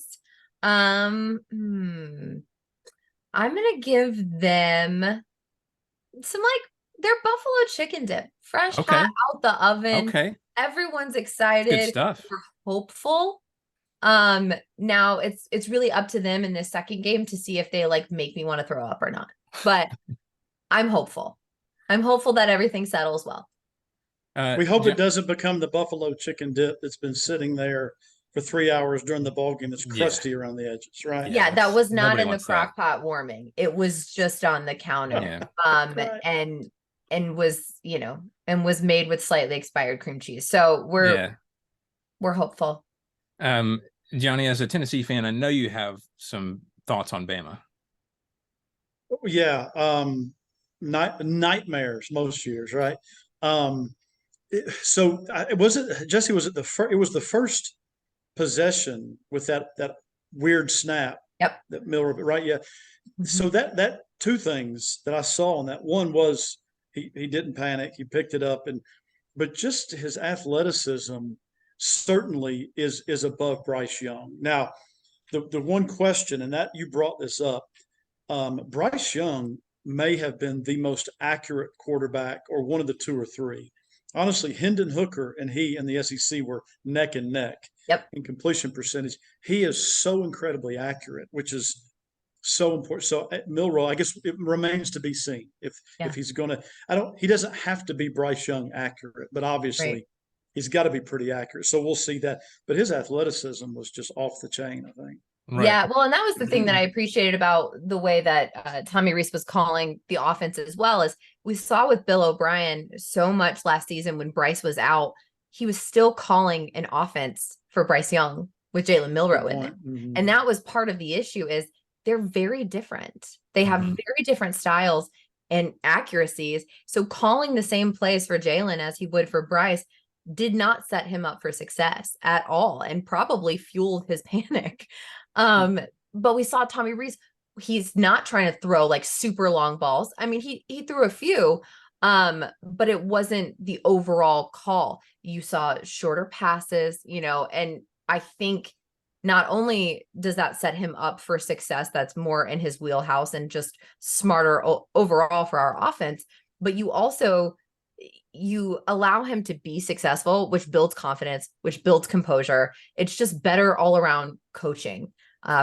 I'm going to give them some, their buffalo chicken dip, fresh, hot out the oven. Okay. Everyone's excited. Good stuff. We're hopeful. Now it's really up to them in this second game to see if they make me want to throw up or not. But I'm hopeful. I'm hopeful that everything settles well. We hope it doesn't become the buffalo chicken dip that's been sitting there for 3 hours during the ball game that's Yeah. crusty around the edges, right? Yeah, that was not nobody in the wants that. crock pot warming. It was just on the counter. Yeah. Right. And was, and was made with slightly expired cream cheese. So we're hopeful. Johnny, as a Tennessee fan, I know you have some thoughts on Bama. Yeah. Nightmares most years, right? Jesse, was it it was the first possession with that weird snap. Yep. That Miller, right? Yeah. So that two things that I saw on that, one was he didn't panic, he picked it up, but just his athleticism certainly is above Bryce Young. Now, the one question, and that you brought this up, Bryce Young may have been the most accurate quarterback, or one of the two or three. Honestly, Hendon Hooker and he in the SEC were neck and neck. Yep. In completion percentage. He is so incredibly accurate, which is so important. So at Milroe, I guess it remains to be seen if he's going to. He doesn't have to be Bryce Young accurate, but obviously he's got to be pretty accurate. So we'll see that. But his athleticism was just off the chain, I think. Right. Yeah, well, and that was the thing that I appreciated about the way that Tommy Rees was calling the offense as well, is we saw with Bill O'Brien so much last season when Bryce was out, he was still calling an offense for Bryce Young with Jalen Milroe in it. And that was part of the issue, is they're very different. They have very different styles and accuracies. So calling the same plays for Jalen as he would for Bryce did not set him up for success at all, and probably fueled his panic. But we saw Tommy Rees, he's not trying to throw like super long balls. I mean, he threw a few, but it wasn't the overall call. You saw shorter passes, and I think not only does that set him up for success, that's more in his wheelhouse and just smarter overall for our offense, but you allow him to be successful, which builds confidence, which builds composure. It's just better all around coaching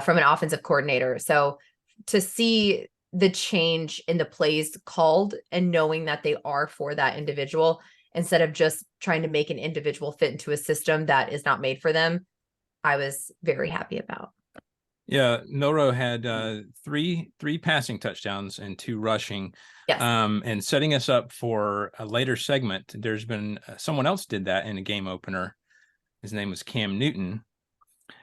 from an offensive coordinator. So to see the change in the plays called and knowing that they are for that individual, instead of just trying to make an individual fit into a system that is not made for them, I was very happy about. Yeah, Milroe had three passing touchdowns and 2 rushing. Yes. And setting us up for a later segment, there's been someone else did that in a game opener. His name was Cam Newton,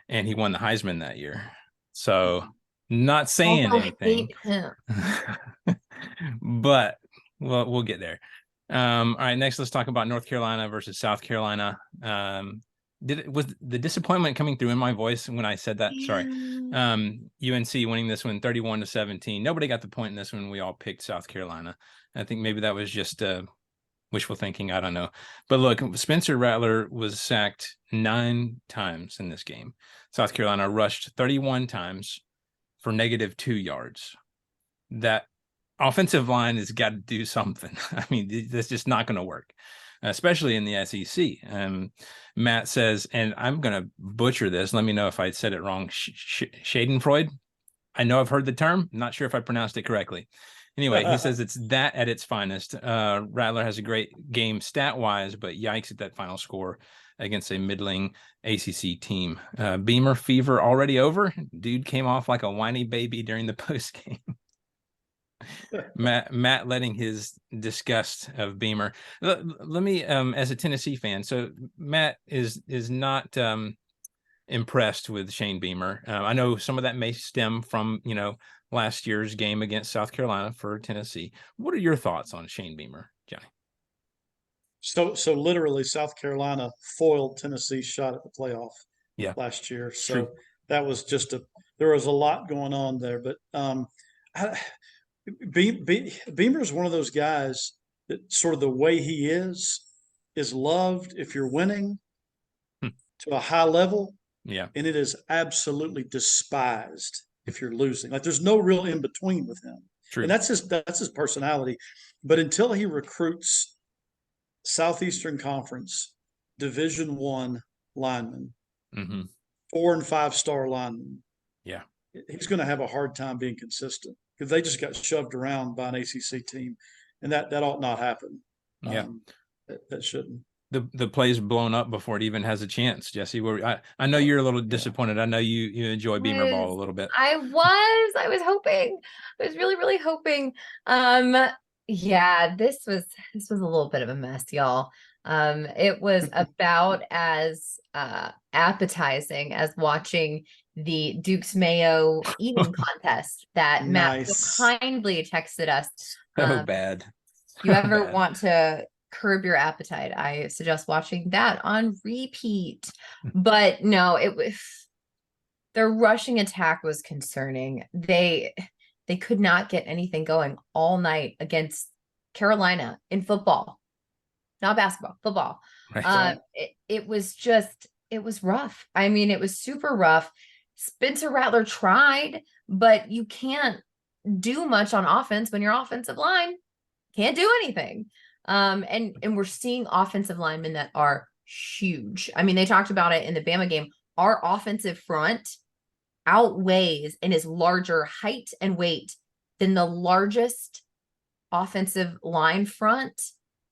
and he won the Heisman that year. So not saying anything, but we'll get there. All right, next let's talk about North Carolina versus South Carolina. Was the disappointment coming through in my voice when I said that? Sorry. UNC winning this one 31-17. Nobody got the point in this one. We all picked South Carolina. I think maybe that was just wishful thinking. I don't know. But look, Spencer Rattler was sacked 9 times in this game. South Carolina rushed 31 times for -2 yards. That offensive line has got to do something. I mean, that's just not going to work, especially in the SEC. Matt says, and I'm going to butcher this, let me know if I said it wrong, Schadenfreude. I know I've heard the term. I'm not sure if I pronounced it correctly. Anyway, he says it's that at its finest. Rattler has a great game stat-wise, but yikes at that final score against a middling ACC team. Beamer fever already over? Dude came off like a whiny baby during the postgame. Matt letting his disgust of Beamer. Let me, as a Tennessee fan, so Matt is not impressed with Shane Beamer. I know some of that may stem from last year's game against South Carolina for Tennessee. What are your thoughts on Shane Beamer, Johnny? So literally, South Carolina foiled Tennessee's shot at the playoff last year. So True. that was there was a lot going on there. But Beamer is one of those guys that sort of the way he is loved if you're winning to a high level. Yeah. And it is absolutely despised if you're losing. Like there's no real in between with him. True. And that's his personality. But until he recruits Southeastern Conference Division I linemen, 4- and 5-star linemen, he's going to have a hard time being consistent because they just got shoved around by an ACC team, and that ought not happen. Yeah, that shouldn't. the play's blown up before it even has a chance. Jesse, I know you're a little disappointed. I know you enjoy Beamer ball a little bit. I was hoping. I was really, really hoping. Yeah, this was a little bit of a mess, y'all. It was about as appetizing as watching the Duke's Mayo eating contest that Matt so kindly texted us. So bad. You ever want to curb your appetite, I suggest watching that on repeat. But no, it was, their rushing attack was concerning. They could not get anything going all night against Carolina in football, not basketball, football. Right. It was rough. I mean, it was super rough. Spencer Rattler tried, but you can't do much on offense when your offensive line can't do anything. And we're seeing offensive linemen that are huge. I mean, they talked about it in the Bama game. Our offensive front outweighs and is larger height and weight than the largest offensive line front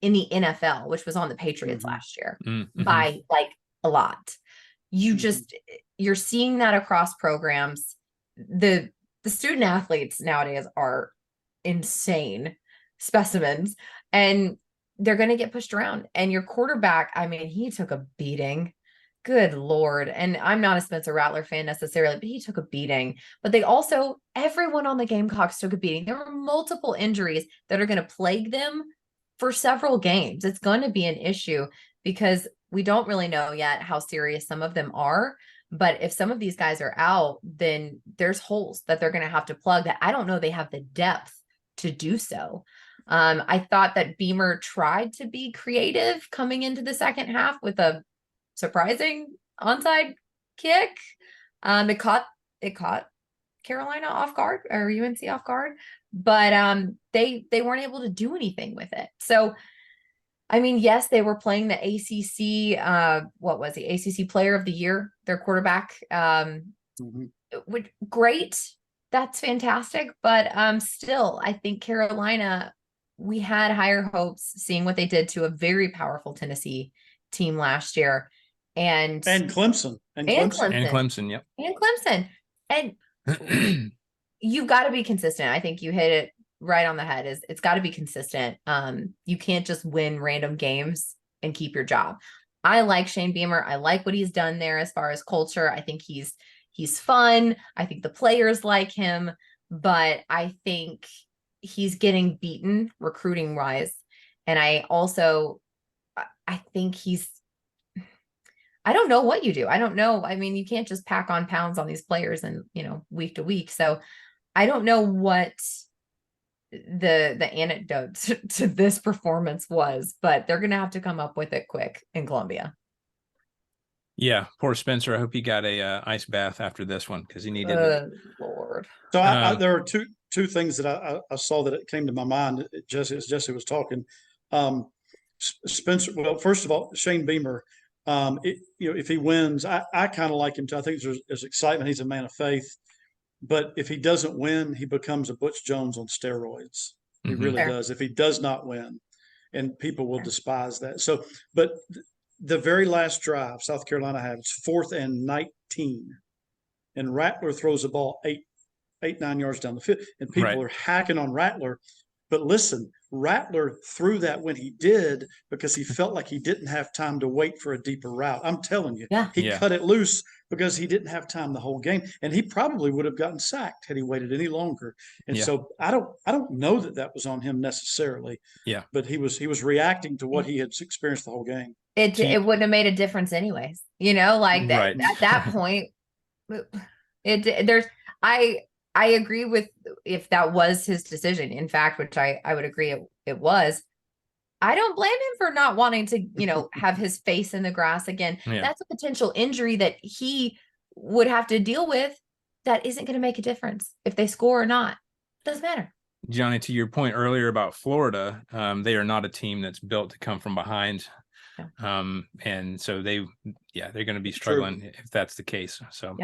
in the NFL, which was on the Patriots last year by like a lot. You're seeing that across programs. The student athletes nowadays are insane specimens, and they're going to get pushed around. And your quarterback, I mean, he took a beating. Good Lord. And I'm not a Spencer Rattler fan necessarily, but he took a beating. But everyone on the Gamecocks took a beating. There were multiple injuries that are going to plague them for several games. It's going to be an issue because we don't really know yet how serious some of them are. But if some of these guys are out, then there's holes that they're going to have to plug that I don't know they have the depth to do so. I thought that Beamer tried to be creative coming into the second half with a surprising onside kick. It caught Carolina off guard, or UNC off guard, but they weren't able to do anything with it. So, I mean, yes, they were playing the ACC. What was the ACC Player of the Year? Their quarterback. Great. That's fantastic. But still, I think Carolina, we had higher hopes seeing what they did to a very powerful Tennessee team last year. And Clemson. And Clemson, yep. And Clemson. And you've got to be consistent. I think you hit it right on the head. It's got to be consistent. You can't just win random games and keep your job. I like Shane Beamer. I like what he's done there as far as culture. I think he's fun. I think the players like him, but I think he's getting beaten recruiting wise. And I think I don't know what you do. I don't know. I mean, you can't just pack on pounds on these players and, week to week. So I don't know what the antidote to this performance was, but they're going to have to come up with it quick in Columbia. Yeah, poor Spencer. I hope he got a ice bath after this one because he needed it. Lord. So there are two things that I saw that it came to my mind as Jesse was talking. Spencer. Well, first of all, Shane Beamer. If he wins, I kind of like him too. I think there's excitement. He's a man of faith. But if he doesn't win, he becomes a Butch Jones on steroids. He really does. If he does not win, and people will despise that. So, but the very last drive South Carolina had, it's 4th and 19, and Rattler throws the ball 9 yards down the field, and people are hacking on Rattler. But listen, Rattler threw that when he did because he felt like he didn't have time to wait for a deeper route. I'm telling you, he cut it loose because he didn't have time the whole game, and he probably would have gotten sacked had he waited any longer. And so I don't know that was on him necessarily. Yeah, but he was reacting to what he had experienced the whole game. It wouldn't have made a difference anyways. At that point, I agree with if that was his decision, in fact, which I would agree it was. I don't blame him for not wanting to, have his face in the grass again. Yeah. That's a potential injury that he would have to deal with that isn't going to make a difference if they score or not. Doesn't matter. Johnny, to your point earlier about Florida, they are not a team that's built to come from behind. And so they're going to be struggling if that's the case. So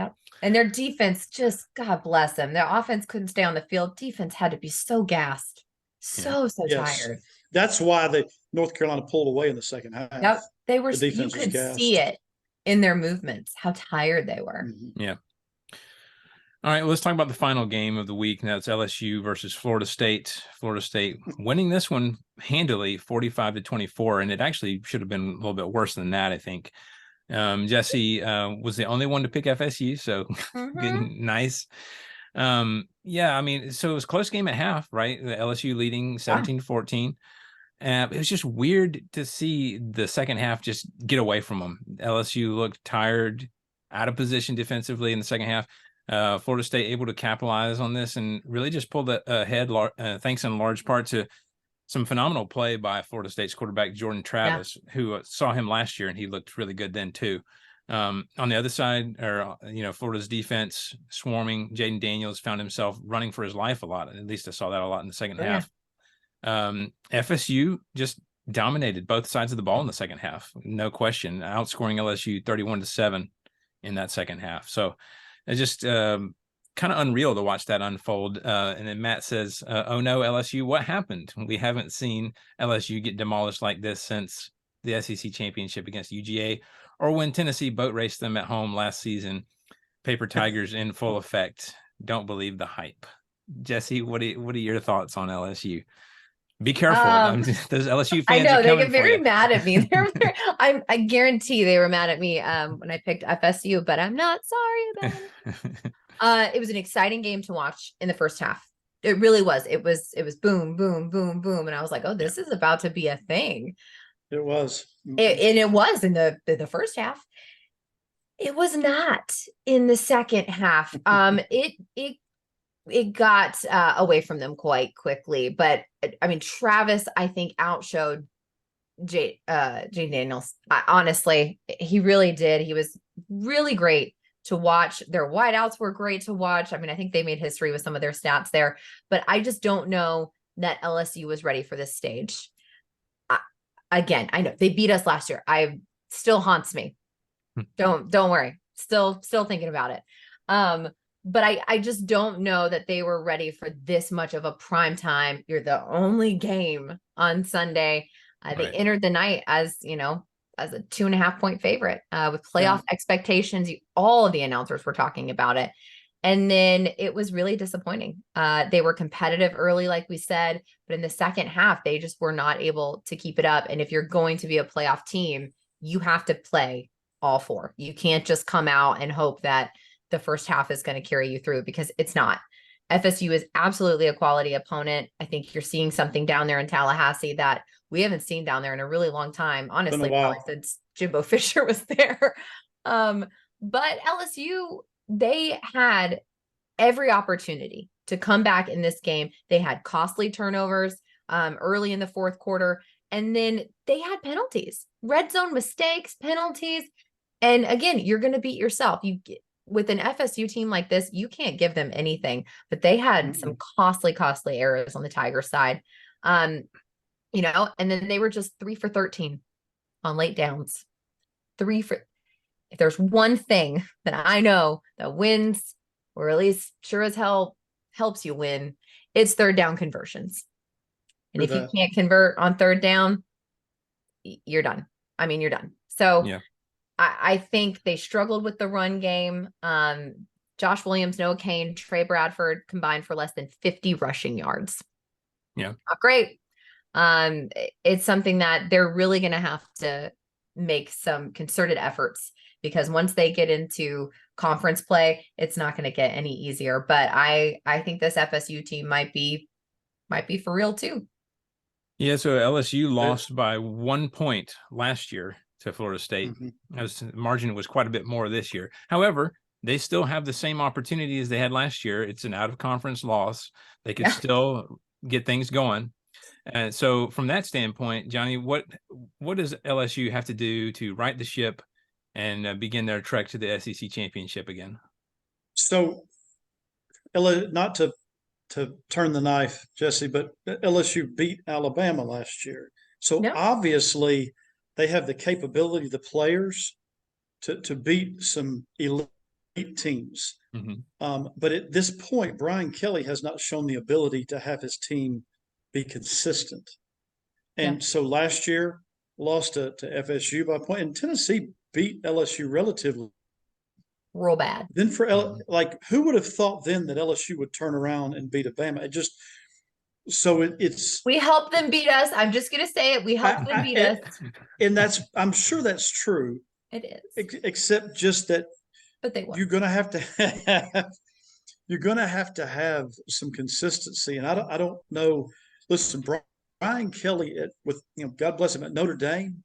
and their defense, just God bless them. Their offense couldn't stay on the field. Defense had to be so gassed, so tired. That's why North Carolina pulled away in the second half. They were, The you defense was could gassed. see it in their movements, how tired they were. Yeah. All right, let's talk about the final game of the week. Now it's LSU versus Florida State. Florida State winning this one handily, 45-24, and it actually should have been a little bit worse than that, I think. Jesse was the only one to pick FSU, so nice. Yeah, I mean, so it was a close game at half, right? The LSU leading 17-14. It was just weird to see the second half just get away from them. LSU looked tired, out of position defensively in the second half. Florida State able to capitalize on this and really just pulled ahead, thanks in large part to some phenomenal play by Florida State's quarterback, Jordan Travis, who saw him last year, and he looked really good then too. On the other side, Florida's defense swarming. Jaden Daniels found himself running for his life a lot. At least I saw that a lot in the second half. FSU just dominated both sides of the ball in the second half, no question, outscoring LSU 31-7 in that second half. So it's just kind of unreal to watch that unfold. And then Matt says, oh no, LSU, what happened? We haven't seen LSU get demolished like this since the SEC championship against UGA, or when Tennessee boat raced them at home last season. Paper Tigers in full effect. Don't believe the hype. Jesse, what are your thoughts on LSU? Be careful. Those LSU fans. I know they are get very mad at me. I guarantee they were mad at me when I picked FSU, but I'm not sorry about it. It was an exciting game to watch in the first half. It really was. It was boom, boom, boom, boom, and I was like, oh, this is about to be a thing. It was. And it was in the first half. It was not in the second half. It got away from them quite quickly, but I mean, Travis, I think, outshowed Jaden Daniels. Honestly, he really did. He was really great to watch. Their wideouts were great to watch. I mean, I think they made history with some of their stats there, but I just don't know that LSU was ready for this stage. Again, I know they beat us last year. Still haunts me. Don't worry. Still thinking about it. But I just don't know that they were ready for this much of a prime time. You're the only game on Sunday. They entered the night as a 2.5 point favorite with playoff expectations. All of the announcers were talking about it. And then it was really disappointing. They were competitive early, like we said, but in the second half, they just were not able to keep it up. And if you're going to be a playoff team, you have to play all four. You can't just come out and hope that the first half is going to carry you through, because it's not. FSU is absolutely a quality opponent. I think you're seeing something down there in Tallahassee that we haven't seen down there in a really long time. Honestly, probably since Jimbo Fisher was there. But LSU, they had every opportunity to come back in this game. They had costly turnovers early in the fourth quarter, and then they had penalties, red zone mistakes, penalties. And again, you're going to beat yourself. With an FSU team like this, you can't give them anything, but they had some costly errors on the Tiger side. And then they were just 3 for 13 on late downs. If there's one thing that I know that wins, or at least sure as hell helps you win, it's third down conversions. And if you can't convert on third down, you're done. I mean, you're done. So I think they struggled with the run game. Josh Williams, Noah Cain, Trey Bradford combined for less than 50 rushing yards. Yeah. Not great. It's something that they're really going to have to make some concerted efforts, because once they get into conference play, it's not going to get any easier. But I think this FSU team might be for real too. Yeah, so LSU lost by 1 point last year to Florida State. The margin was quite a bit more this year. However, they still have the same opportunity as they had last year. It's an out-of-conference loss. They could still get things going. And so from that standpoint, Johnny, what does LSU have to do to right the ship and begin their trek to the SEC championship again? So, not to turn the knife, Jesse, but LSU beat Alabama last year. So obviously they have the capability, the players, to beat some elite teams. But at this point, Brian Kelly has not shown the ability to have his team be consistent. And so last year, lost to FSU by a point, and Tennessee beat LSU relatively. Real bad. Then like, who would have thought then that LSU would turn around and beat Alabama? It just it's We helped them beat us. I'm just gonna say it. We helped them beat us. and I'm sure that's true. It is. Except just that But they won. you're gonna have to have some consistency. And I don't know. Listen, Brian Kelly with God bless him at Notre Dame,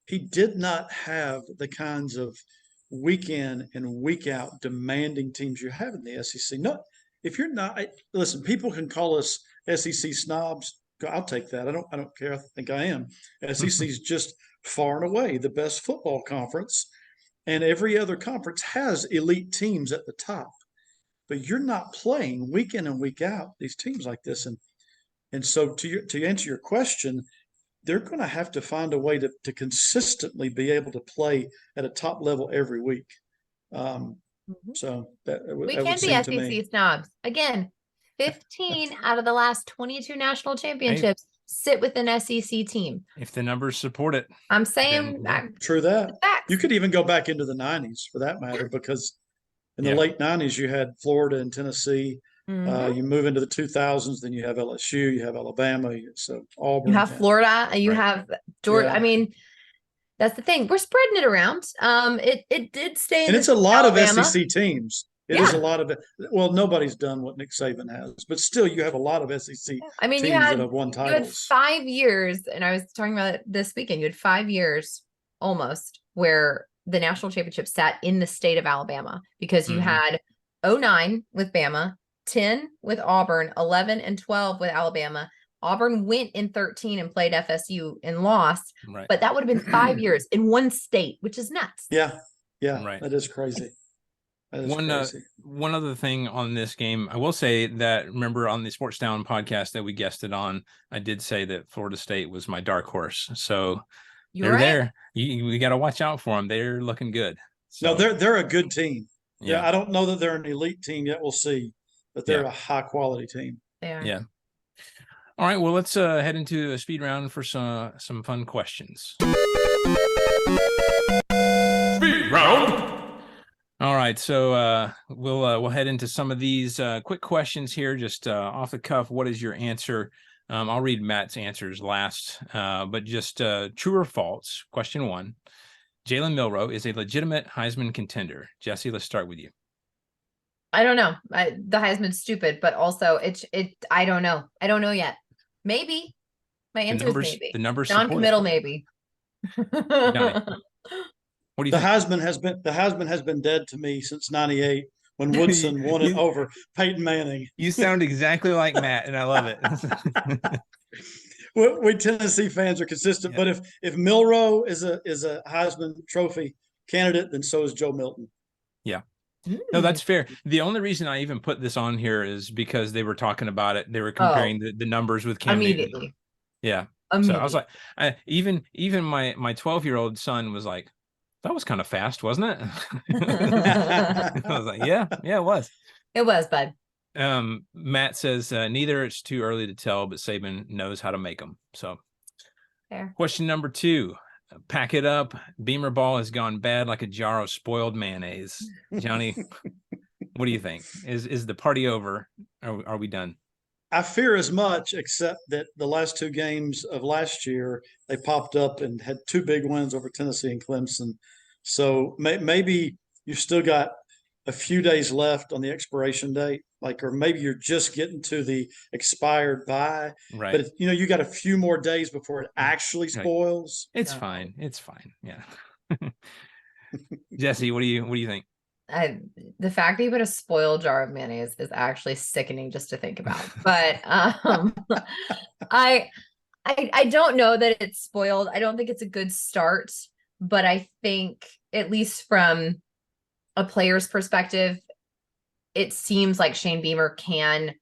he did not have the kinds of week in and week out demanding teams you have in the SEC. No, if you're not, listen, people can call us SEC snobs. I'll take that. I don't care. I think I am. SEC is just far and away the best football conference, and every other conference has elite teams at the top. But you're not playing week in and week out these teams like this, and so to answer your question, they're going to have to find a way to consistently be able to play at a top level every week. So we can't be SEC snobs. Again, 15 out of the last 22 national championships sit with an SEC team. If the numbers support it. I'm saying true that. Facts. You could even go back into the 90s for that matter, because in the late 90s, you had Florida and Tennessee. You move into the 2000s, then you have LSU, you have Alabama, so Auburn. You have Florida, you have Georgia. Yeah. I mean, that's the thing. We're spreading it around. It did stay, and it's a lot Alabama. of SEC teams. It is a lot of it. Well, nobody's done what Nick Saban has, but still, you have a lot of SEC. I mean, teams that have won titles. You had 5 years, and I was talking about it this weekend. You had 5 years almost where the national championship sat in the state of Alabama, because you had 09 with Bama, 10 with Auburn, 11 and 12 with Alabama. Auburn went in 13 and played FSU and lost, but that would have been 5 years in one state, which is nuts. Yeah, that is crazy. That is crazy. One other thing on this game, I will say that, remember on the Sports Down podcast that we guested on, I did say that Florida State was my dark horse. So they're there. We got to watch out for them. They're looking good. So, no, they're a good team. Yeah, I don't know that they're an elite team yet. We'll see, but they're a high quality team. They are. Yeah. All right. Well, let's head into a speed round for some fun questions. Speed round. All right. So we'll head into some of these quick questions here, just off the cuff. What is your answer? I'll read Matt's answers last, but just true or false. Question 1. Jalen Milroe is a legitimate Heisman contender. Jesse, let's start with you. I don't know. The Heisman's stupid, but also I don't know. I don't know yet. Maybe. My answer is maybe. The numbers non-committal, maybe. What do you think? The Heisman has been dead to me since '98 when Woodson won it over Peyton Manning. You sound exactly like Matt, and I love it. We Tennessee fans are consistent, but if Milroe is a Heisman Trophy candidate, then so is Joe Milton. Yeah. No, that's fair. The only reason I even put this on here is because they were talking about it. They were comparing the numbers with Cam immediately. Newton. Yeah. Immediately. So I was like, even my 12-year-old son was like, that was kind of fast, wasn't it? I was like, yeah, it was. It was, bud. Matt says neither. It's too early to tell, but Saban knows how to make them. So, fair. Question number 2. Pack it up. Beamer ball has gone bad like a jar of spoiled mayonnaise. Johnny, what do you think? Is the party over? Are we done? I fear as much, except that the last 2 games of last year, they popped up and had 2 big wins over Tennessee and Clemson. So maybe you still got a few days left on the expiration date, or maybe you're just getting to the expired buy. Right. But you got a few more days before it actually spoils. It's fine. It's fine. Yeah. Jesse, what do you think? The fact that you put a spoiled jar of mayonnaise is actually sickening just to think about. But I don't know that it's spoiled. I don't think it's a good start, but I think, at least from a player's perspective, it seems like Shane Beamer can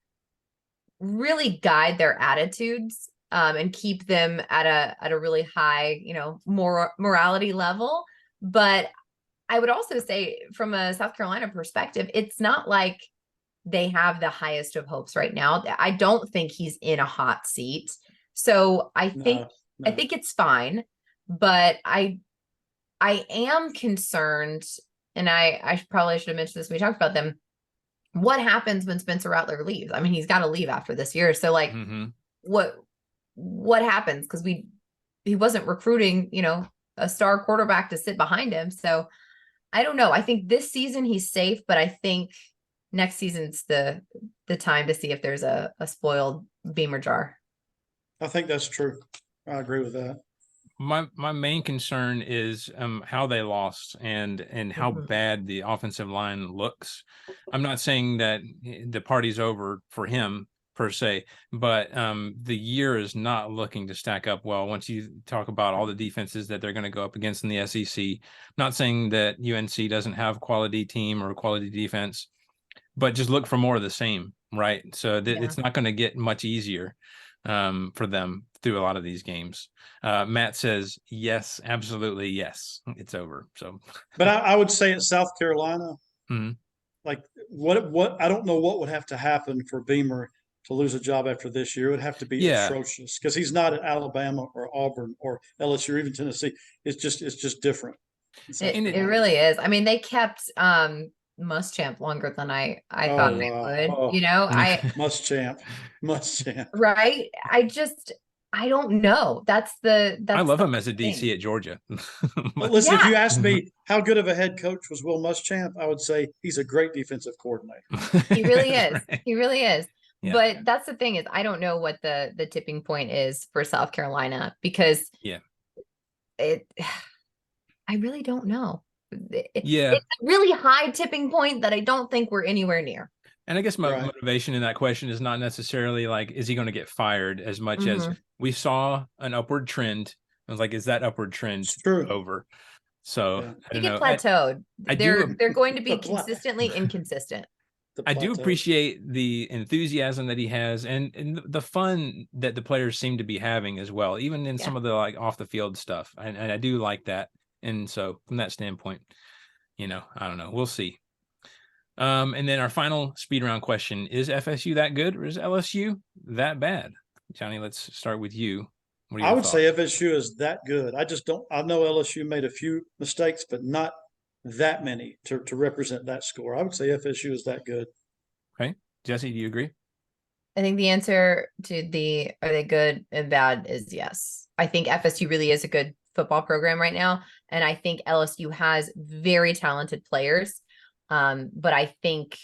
really guide their attitudes and keep them at a really high, morality level. But I would also say, from a South Carolina perspective, it's not like they have the highest of hopes right now. I don't think he's in a hot seat. So I think it's fine. but I am concerned, and I probably should have mentioned this when we talked about them. What happens when Spencer Rattler leaves? I mean, he's got to leave after this year. So like, what happens? Because he wasn't recruiting, a star quarterback to sit behind him. So I don't know. I think this season he's safe, but I think next season's the time to see if there's a spoiled Beamer jar. I think that's true. I agree with that. My main concern is how they lost and how bad the offensive line looks. I'm not saying that the party's over for him per se, but the year is not looking to stack up well once you talk about all the defenses that they're going to go up against in the SEC. I'm not saying that UNC doesn't have a quality team or a quality defense, but just look for more of the same, right? So it's not going to get much easier for them through a lot of these games. Matt says, yes, absolutely. Yes, it's over. So, but I would say at South Carolina, like what, I don't know what would have to happen for Beamer to lose a job after this year. It would have to be atrocious because he's not at Alabama or Auburn or LSU or even Tennessee. It's just different. It really is. I mean, they kept Muschamp longer than I thought they would. Muschamp. Right? I don't know. That's I love him as a DC at Georgia. Well, listen, if you ask me how good of a head coach was Will Muschamp, I would say he's a great defensive coordinator. He really is. Right. He really is. Yeah. But that's the thing is I don't know what the tipping point is for South Carolina because I really don't know. It's a really high tipping point that I don't think we're anywhere near. And I guess my motivation in that question is not necessarily like, is he going to get fired as much as we saw an upward trend. I was like, is that upward trend over? So I don't know. Plateaued. They're going to be consistently inconsistent. I do appreciate the enthusiasm that he has and the fun that the players seem to be having as well, even in some of the like off the field stuff. And I do like that. And so from that standpoint, I don't know. We'll see. And then our final speed round question, is FSU that good or is LSU that bad? Johnny, let's start with you. I would say FSU is that good. I know LSU made a few mistakes, but not that many to represent that score. I would say FSU is that good. Okay. Jesse, do you agree? I think the answer to are they good and bad is yes. I think FSU really is a good football program right now. And I think LSU has very talented players. But I think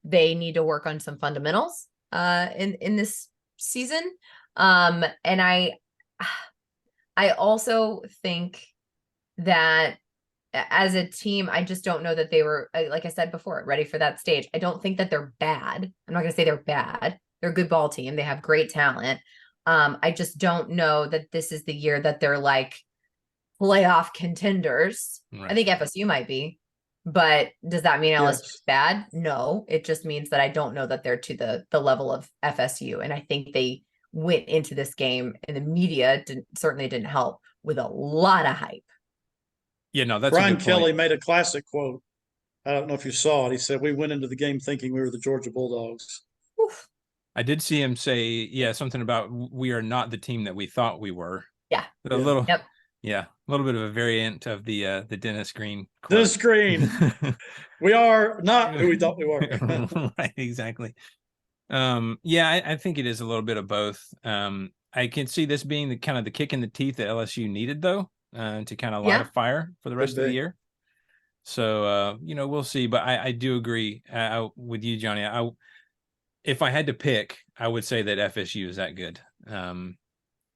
they need to work on some fundamentals in this season. And I also think that as a team, I just don't know that they were, like I said before, ready for that stage. I don't think that they're bad. I'm not going to say they're bad. They're a good ball team. They have great talent. I just don't know that this is the year that they're like playoff contenders. Right. I think FSU might be. But does that mean LSU is bad? No, it just means that I don't know that they're to the level of FSU. And I think they went into this game and the media certainly didn't help with a lot of hype. Yeah, no, that's Brian Kelly made a classic quote. I don't know if you saw it. He said, "We went into the game thinking we were the Georgia Bulldogs." Oof. I did see him say, something about we are not the team that we thought we were. Yeah. A little bit of a variant of the Dennis Green quote. Dennis Green. We are not who we thought we were. Right, exactly. I think it is a little bit of both. I can see this being the kind of the kick in the teeth that LSU needed, though, to kind of light a fire for the rest of the year. So, we'll see. But I do agree with you, Johnny. If I had to pick, I would say that FSU is that good.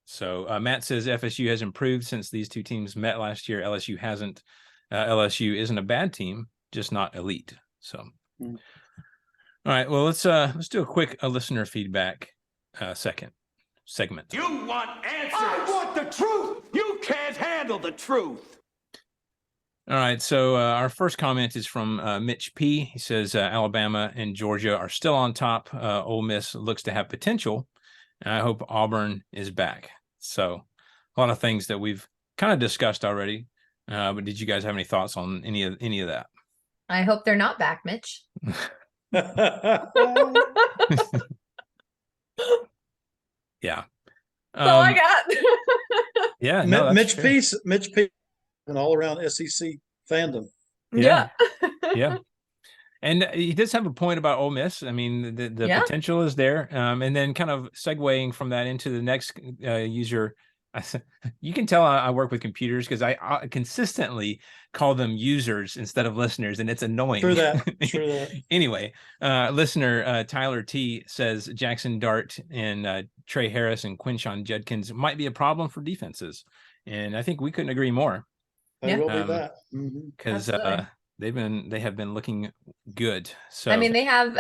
So Matt says FSU has improved since these two teams met last year. LSU hasn't. LSU isn't a bad team, just not elite. So, all right. Well, let's do a quick listener feedback segment. You want answers? I want the truth. You can't handle the truth. All right. So our first comment is from Mitch P. He says Alabama and Georgia are still on top. Ole Miss looks to have potential. And I hope Auburn is back. So a lot of things that we've kind of discussed already. But did you guys have any thoughts on any of that? I hope they're not back, Mitch. Yeah. That's all I got. Yeah, no, that's Mitch fair. Peace, an all around SEC fandom. Yeah. Yeah. And he does have a point about Ole Miss. I mean, the Yeah. potential is there. And then kind of segueing from that into the next user, you can tell I work with computers because I consistently call them users instead of listeners, and it's annoying. True that. True that. Anyway, listener Tyler T says Jackson Dart and Trey Harris and Quinshon Judkins might be a problem for defenses, and I think we couldn't agree more. They will be that. Because they have been looking good. So I mean, they have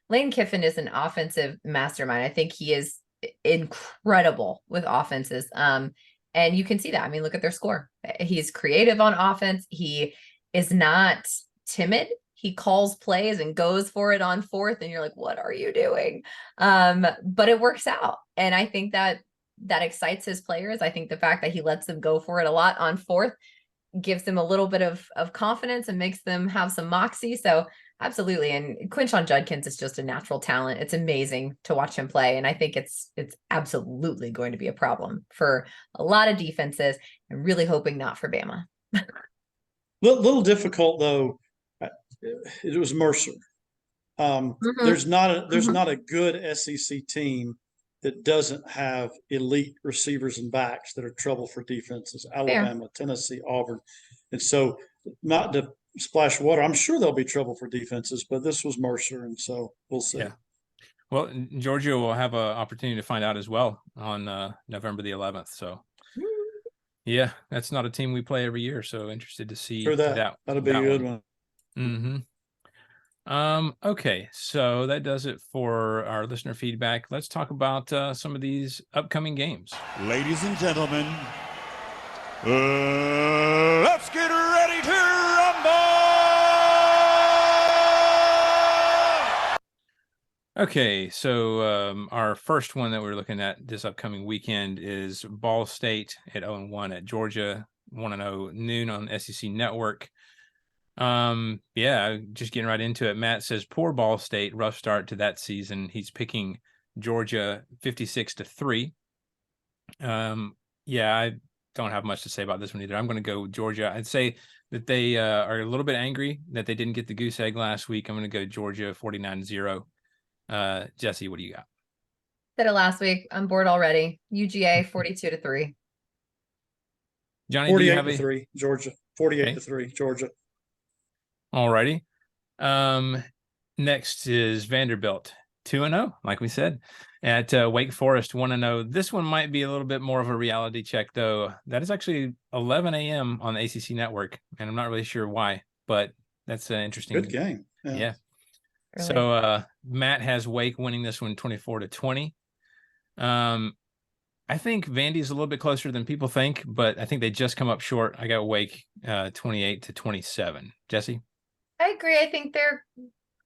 Lane Kiffin is an offensive mastermind. I think he is incredible with offenses. And you can see that. I mean, look at their score. He's creative on offense. He is not timid. He calls plays and goes for it on fourth, and you're like, what are you doing? But it works out. And I think that excites his players. I think the fact that he lets them go for it a lot on fourth gives them a little bit of confidence and makes them have some moxie. So absolutely. And Quinshon Judkins is just a natural talent. It's amazing to watch him play. And I think it's absolutely going to be a problem for a lot of defenses, and really hoping not for Bama. Little difficult though. It was Mercer. There's not a good SEC team that doesn't have elite receivers and backs that are trouble for defenses. Alabama, Tennessee, Auburn. And so, not to splash water, I'm sure there'll be trouble for defenses, but this was Mercer, and so we'll see. Yeah. Well, Georgia will have an opportunity to find out as well on November the 11th. So, yeah, that's not a team we play every year. So interested to see that'll be a good one. Mm-hmm. Okay, so that does it for our listener feedback. Let's talk about some of these upcoming games. Ladies and gentlemen, let's get ready to rumble! Okay, so our first one that we're looking at this upcoming weekend is Ball State at 0-1 at Georgia, 1-0 noon on SEC Network. Yeah, just getting right into it. Matt says poor Ball State, rough start to that season. He's picking Georgia 56-3. Yeah, I don't have much to say about this one either. I'm going to go Georgia. I'd say that they are a little bit angry that they didn't get the goose egg last week. I'm going to go Georgia 49-0. Jesse, what do you got? Said it last week. I'm bored already. UGA 42-3. Johnny, 48-3, Georgia. 48-3, Georgia. All righty. Next is Vanderbilt 2-0, like we said, at Wake Forest 1-0. This one might be a little bit more of a reality check, though. That is actually 11 a.m. on the ACC network, and I'm not really sure why, but that's an interesting. Good game. Yeah. Really? So Matt has Wake winning this one 24-20. I think Vandy's a little bit closer than people think, but I think they just come up short. I got Wake 28-27. Jesse? I agree. I think they're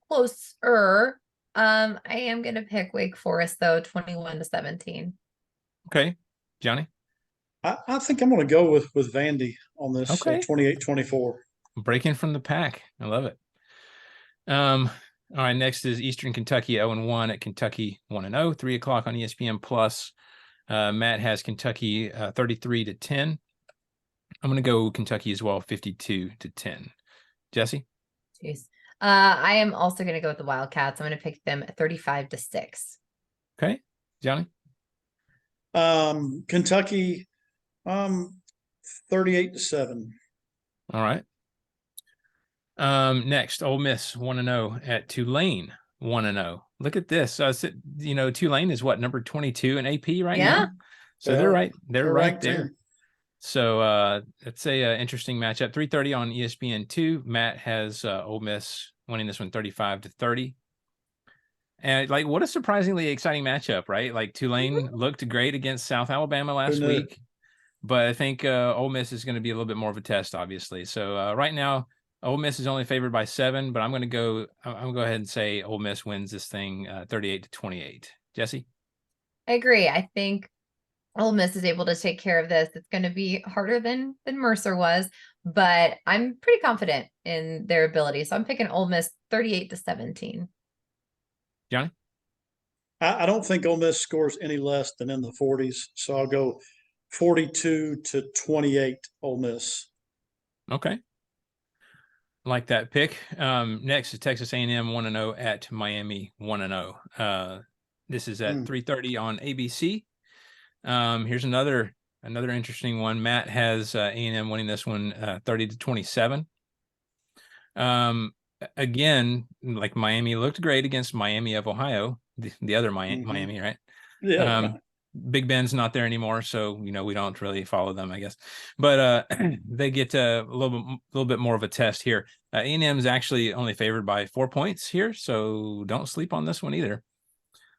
closer. I am going to pick Wake Forest, though, 21-17. Okay. Johnny? I think I'm going to go with Vandy on this. Okay. 28-24. Breaking from the pack. I love it. All right. Next is Eastern Kentucky 0-1 at Kentucky 1-0, 3 o'clock on ESPN Plus. Matt has Kentucky 33-10. I'm going to go Kentucky as well, 52-10. Jesse? Jeez. I am also going to go with the Wildcats. I'm going to pick them 35-6. Okay. Johnny? Kentucky 38-7. All right. Next, Ole Miss 1-0 at Tulane 1-0. Look at this. Tulane is what, number 22 in AP right now? So they're right there. There. So it's a interesting matchup. 3:30 on ESPN2. Matt has Ole Miss winning this one 35-30. And what a surprisingly exciting matchup, right? Like Tulane looked great against South Alabama last week, but I think Ole Miss is going to be a little bit more of a test, obviously. So right now, Ole Miss is only favored by 7, but I'm going to go ahead and say Ole Miss wins this thing 38-28. Jesse? I agree. I think Ole Miss is able to take care of this. It's going to be harder than Mercer was, but I'm pretty confident in their ability. So I'm picking Ole Miss 38-17. Johnny? I don't think Ole Miss scores any less than in the 40s, so I'll go 42-28 Ole Miss. Okay. Like that pick. Next is Texas A&M 1-0 at Miami 1-0. This is at 3:30 on ABC. Here's another interesting one. Matt has A&M winning this one 30-27. Again, like Miami looked great against Miami of Ohio, the other Miami, right? Yeah. Big Ben's not there anymore, so we don't really follow them, I guess. But they get a little bit more of a test here. A&M is actually only favored by 4 points here, so don't sleep on this one either.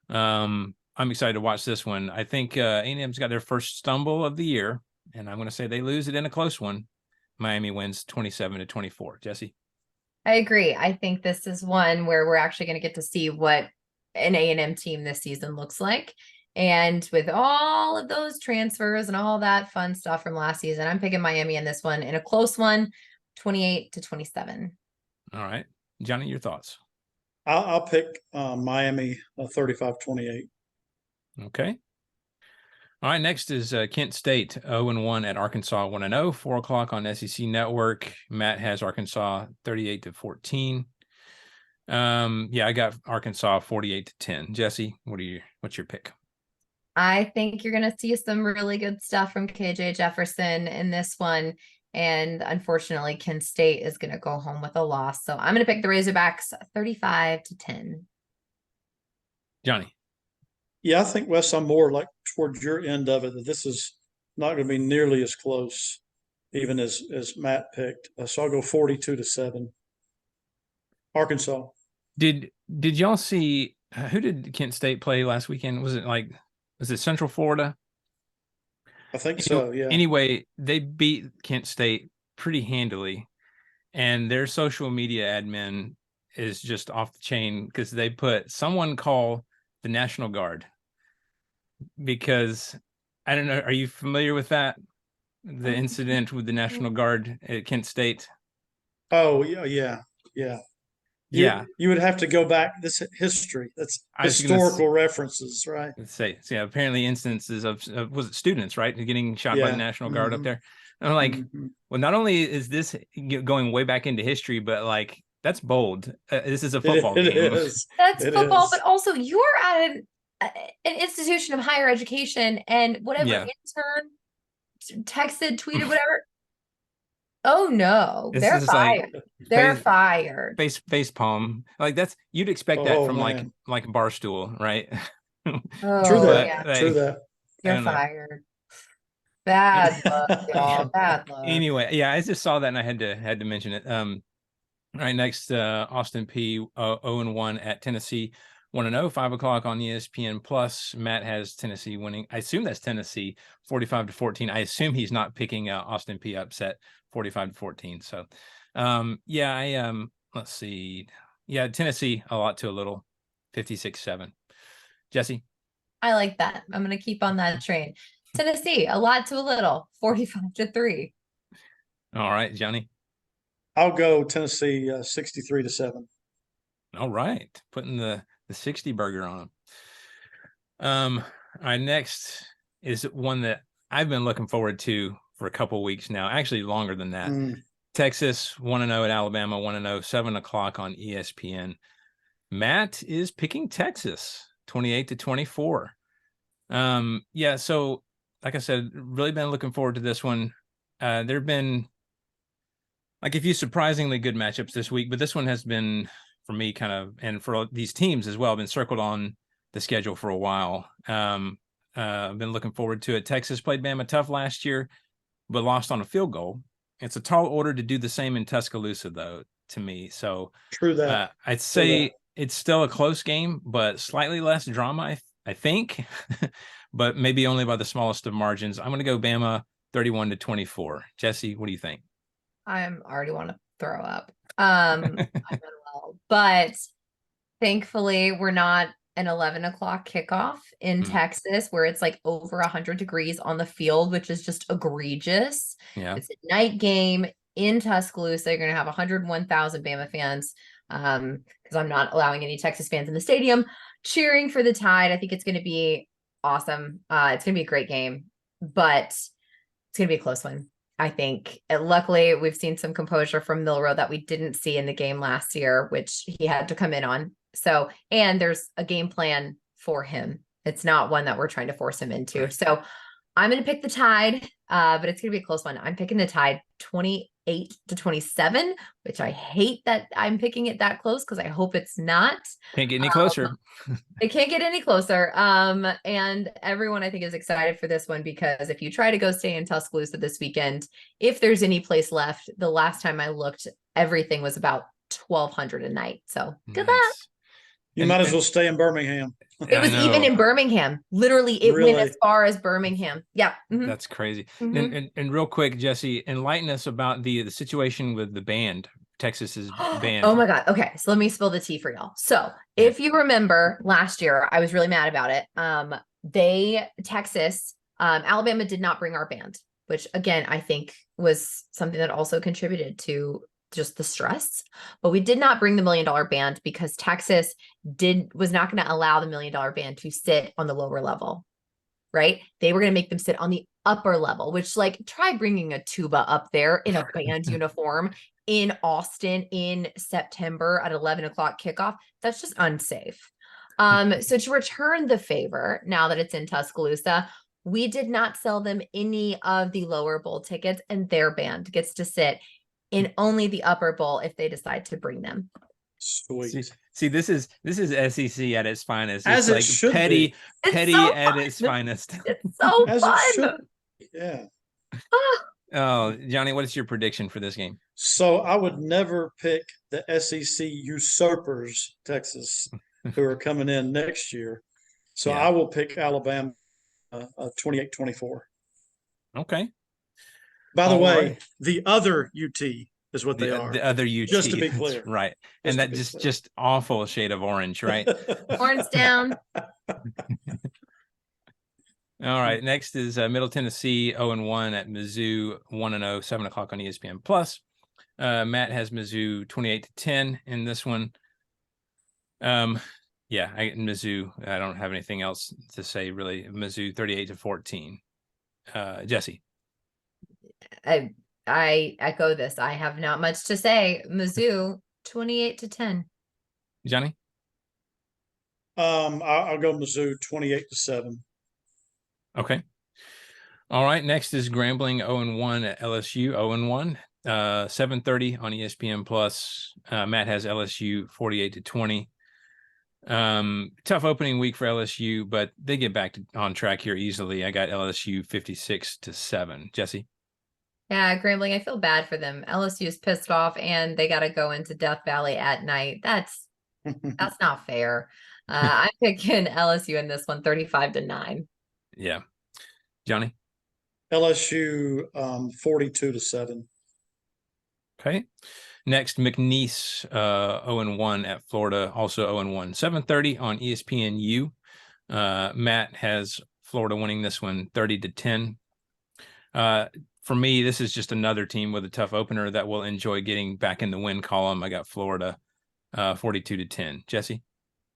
I'm excited to watch this one. I think A&M's got their first stumble of the year, and I'm going to say they lose it in a close one. Miami wins 27-24. Jesse? I agree. I think this is one where we're actually going to get to see what an A&M team this season looks like. And with all of those transfers and all that fun stuff from last season, I'm picking Miami in this one in a close one, 28-27. All right. Johnny, your thoughts? I'll pick Miami 35-28. Okay. All right. Next is Kent State 0-1 at Arkansas 1-0, 4 o'clock on SEC Network. Matt has Arkansas 38-14. Yeah, I got Arkansas 48-10. Jesse, what's your pick? I think you're going to see some really good stuff from KJ Jefferson in this one. And unfortunately, Kent State is going to go home with a loss. So I'm going to pick the Razorbacks 35-10. Johnny? Yeah, I think, Wes, I'm more like towards your end of it, that this is not going to be nearly as close, even as Matt picked. So I'll go 42-7. Arkansas. Did y'all see who did Kent State play last weekend? Was it Central Florida? I think so, yeah. Anyway, they beat Kent State pretty handily, and their social media admin is just off the chain because they put someone call the National Guard, because I don't know. Are you familiar with that? The incident with the National Guard at Kent State? Oh, yeah. You would have to go back this history. That's historical references, right? Let's say, so yeah, apparently instances of was it students, right, getting shot by the National Guard up there. And I'm like, well, not only is this going way back into history, but like that's bold. This is a football game. That's football, but also you're at an institution of higher education, and whatever intern texted, tweeted, whatever. Oh no, they're fired. Like they're fired. Face palm. Like you'd expect that from like Barstool, right? Oh, true that. Yeah. True that. You're fired. Bad luck, y'all. Bad luck. Anyway, yeah, I just saw that and I had to mention it. All right, next, Austin P 0-1 at Tennessee 1-0, 5 o'clock on ESPN Plus. Matt has Tennessee winning. I assume that's Tennessee 45-14. I assume he's not picking Austin P upset 45-14. So, let's see. Yeah, Tennessee a lot to a little, 56-7. Jesse? I like that. I'm going to keep on that train. Tennessee, a lot to a little, 45-3. All right, Johnny? I'll go Tennessee 63-7. All right, putting the 60 burger on them. All right, next is one that I've been looking forward to for a couple of weeks now, actually longer than that. Texas 1-0 at Alabama 1-0, 7 o'clock on ESPN. Matt is picking Texas 28-24. Yeah, so like I said, really been looking forward to this one. There have been like a few surprisingly good matchups this week, but this one has been, for me, kind of, and for these teams as well, been circled on the schedule for a while. I've been looking forward to it. Texas played Bama tough last year, but lost on a field goal. It's a tall order to do the same in Tuscaloosa, though, to me. So true that. I'd say it's still a close game, but slightly less drama, I think, but maybe only by the smallest of margins. I'm going to go Bama 31-24. Jesse, what do you think? I already want to throw up. But thankfully we're not an 11 o'clock kickoff in Texas where it's like over 100 degrees on the field, which is just egregious. Yeah. It's a night game in Tuscaloosa. You're going to have 101,000 Bama fans because I'm not allowing any Texas fans in the stadium cheering for the Tide. I think it's going to be awesome. It's going to be a great game. but it's going to be a close one. I think. Luckily, we've seen some composure from Milroe that we didn't see in the game last year, which he had to come in on. So, and there's a game plan for him. It's not one that we're trying to force him into. So I'm going to pick the Tide, but it's going to be a close one. I'm picking the Tide 28-27, which I hate that I'm picking it that close because I hope it's not. Can't get any closer. It can't get any closer. And everyone I think is excited for this one because if you try to go stay in Tuscaloosa this weekend, if there's any place left, the last time I looked, everything was about $1,200 a night. So good luck. You might as well stay in Birmingham. It was even in Birmingham. Literally, it went as far as Birmingham. Yeah. That's crazy. And real quick, Jesse, enlighten us about the situation with the band, Texas's band. Oh my God. Okay. So let me spill the tea for y'all. So if you remember last year, I was really mad about it. Alabama did not bring our band, which again, I think was something that also contributed to just the stress, but we did not bring the $1 Million Band because Texas was not going to allow the $1 Million Band to sit on the lower level, right? They were going to make them sit on the upper level, which try bringing a tuba up there in a band uniform in Austin in September at 11 o'clock kickoff. That's just unsafe. So to return the favor, now that it's in Tuscaloosa, we did not sell them any of the lower bowl tickets, and their band gets to sit in only the upper bowl if they decide to bring them. Sweet. See, this is SEC at its finest. As it's it should petty, be. petty so at fun. its finest. It's so As fun. it should be. Yeah. Oh, Johnny, what is your prediction for this game? So I would never pick the SEC usurpers, Texas, who are coming in next year. So Yeah. I will pick Alabama 28-24. Okay. By the All way, right. the other UT is what they are. The other UT. Just to be that's clear. right. Just And to that be just clear. just awful shade of orange, right? Horns down. All right. Next is Middle Tennessee 0-1 at Mizzou 1-0, 7 o'clock on ESPN Plus. Matt has Mizzou 28-10 in this one. Yeah, Mizzou. I don't have anything else to say really. Mizzou 38-14. Jesse. I echo this. I have not much to say. Mizzou 28-10. Johnny. I'll go Mizzou 28-7. Okay. All right. Next is Grambling 0-1 at LSU 0-1. 7:30 on ESPN Plus. Matt has LSU 48-20. Tough opening week for LSU, but they get back on track here easily. I got LSU 56-7. Jesse. Yeah, Grambling, I feel bad for them. LSU is pissed off and they got to go into Death Valley at night. That's not fair. I'm picking LSU in this one 35-9. Yeah. Johnny. LSU 42-7. Okay. Next, McNeese 0-1 at Florida, also 0-1. 7:30 on ESPNU. Matt has Florida winning this one 30-10. For me, this is just another team with a tough opener that will enjoy getting back in the win column. I got Florida 42-10. Jesse.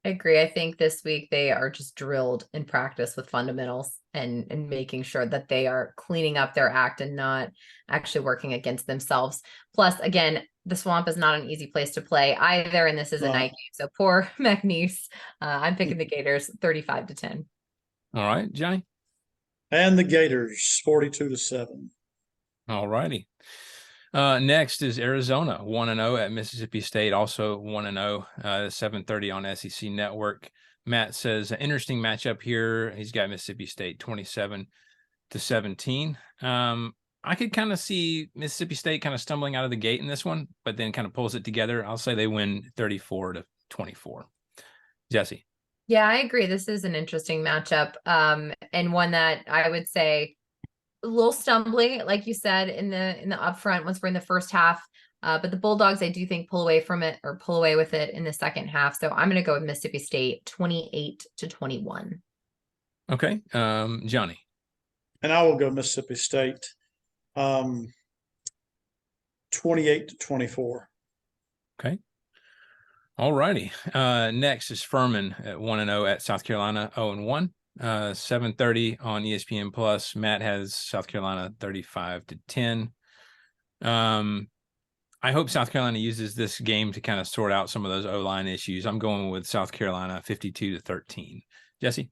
I agree. I think this week they are just drilled in practice with fundamentals and making sure that they are cleaning up their act and not actually working against themselves. Plus, again, the Swamp is not an easy place to play either, and this is a night game. So poor McNeese. I'm picking the Gators 35-10. All right, Johnny. And the Gators 42-7. All righty. Next is Arizona 1-0 at Mississippi State, also 1-0, 7:30 on SEC Network. Matt says an interesting matchup here. He's got Mississippi State 27-17. I could kind of see Mississippi State kind of stumbling out of the gate in this one, but then kind of pulls it together. I'll say they win 34-24. Jesse. Yeah, I agree. This is an interesting matchup, and one that I would say a little stumbling, like you said, in the upfront once we're in the first half. But the Bulldogs, I do think, pull away with it in the second half. So I'm going to go with Mississippi State 28-21. Okay. Johnny. And I will go Mississippi State 28-24. Okay. All righty. Next is Furman at 1-0 at South Carolina 0-1. 7:30 on ESPN Plus. Matt has South Carolina 35-10. I hope South Carolina uses this game to kind of sort out some of those O-line issues. I'm going with South Carolina 52-13. Jesse?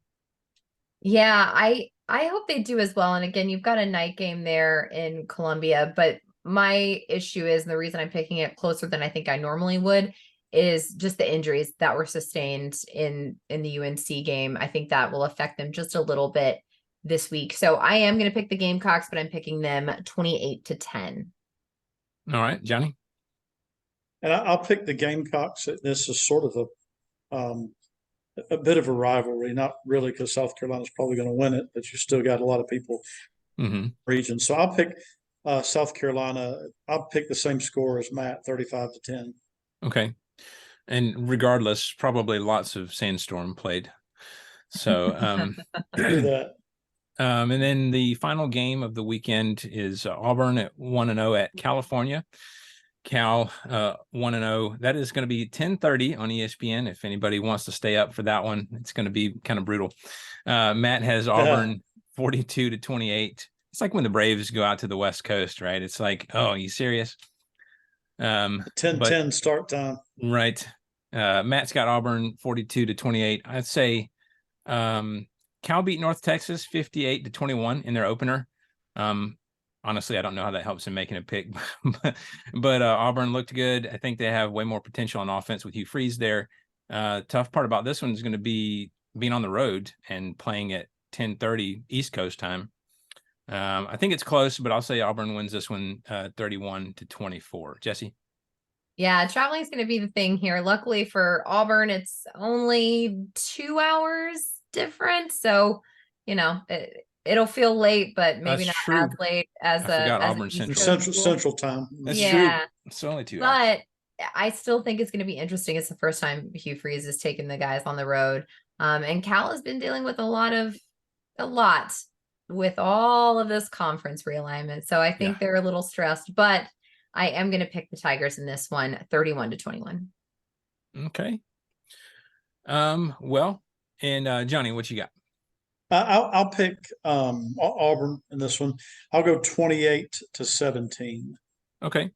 Yeah, I hope they do as well. And again, you've got a night game there in Columbia, but my issue is, and the reason I'm picking it closer than I think I normally would, is just the injuries that were sustained in the UNC game. I think that will affect them just a little bit this week. So I am going to pick the Gamecocks, but I'm picking them 28-10. All right, Johnny? And I'll pick the Gamecocks. This is sort of a bit of a rivalry, not really because South Carolina's probably going to win it, but you still got a lot of people region. So I'll pick South Carolina. I'll pick the same score as Matt, 35-10. Okay. And regardless, probably lots of Sandstorm played. So Do that. and then the final game of the weekend is Auburn at 1-0 at California. Cal 1-0. That is going to be 10:30 on ESPN. If anybody wants to stay up for that one, it's going to be kind of brutal. Matt has Auburn 42-28. It's like when the Braves go out to the West Coast, right? It's like, oh, are you serious? 10-10 start time. Right. Matt's got Auburn 42-28. I'd say Cal beat North Texas 58-21 in their opener. Honestly, I don't know how that helps him making a pick, but Auburn looked good. I think they have way more potential on offense with Hugh Freeze there. Tough part about this one is going to be being on the road and playing at 10:30 East Coast time. I think it's close, but I'll say Auburn wins this one 31-24. Jesse? Yeah, traveling is going to be the thing here. Luckily for Auburn, it's only 2 hours different. So, it'll feel late, but maybe That's not true. as late as I forgot as Auburn East Central. Coast Central school. time. That's Yeah. true. It's only 2 hours. But I still think it's going to be interesting. It's the first time Hugh Freeze has taken the guys on the road. And Cal has been dealing with a lot with all of this conference realignment. So I think they're a little stressed, but I am going to pick the Tigers in this one, 31-21. Okay. Well, and Johnny, what you got? I'll pick Auburn in this one. I'll go 28-17. Okay.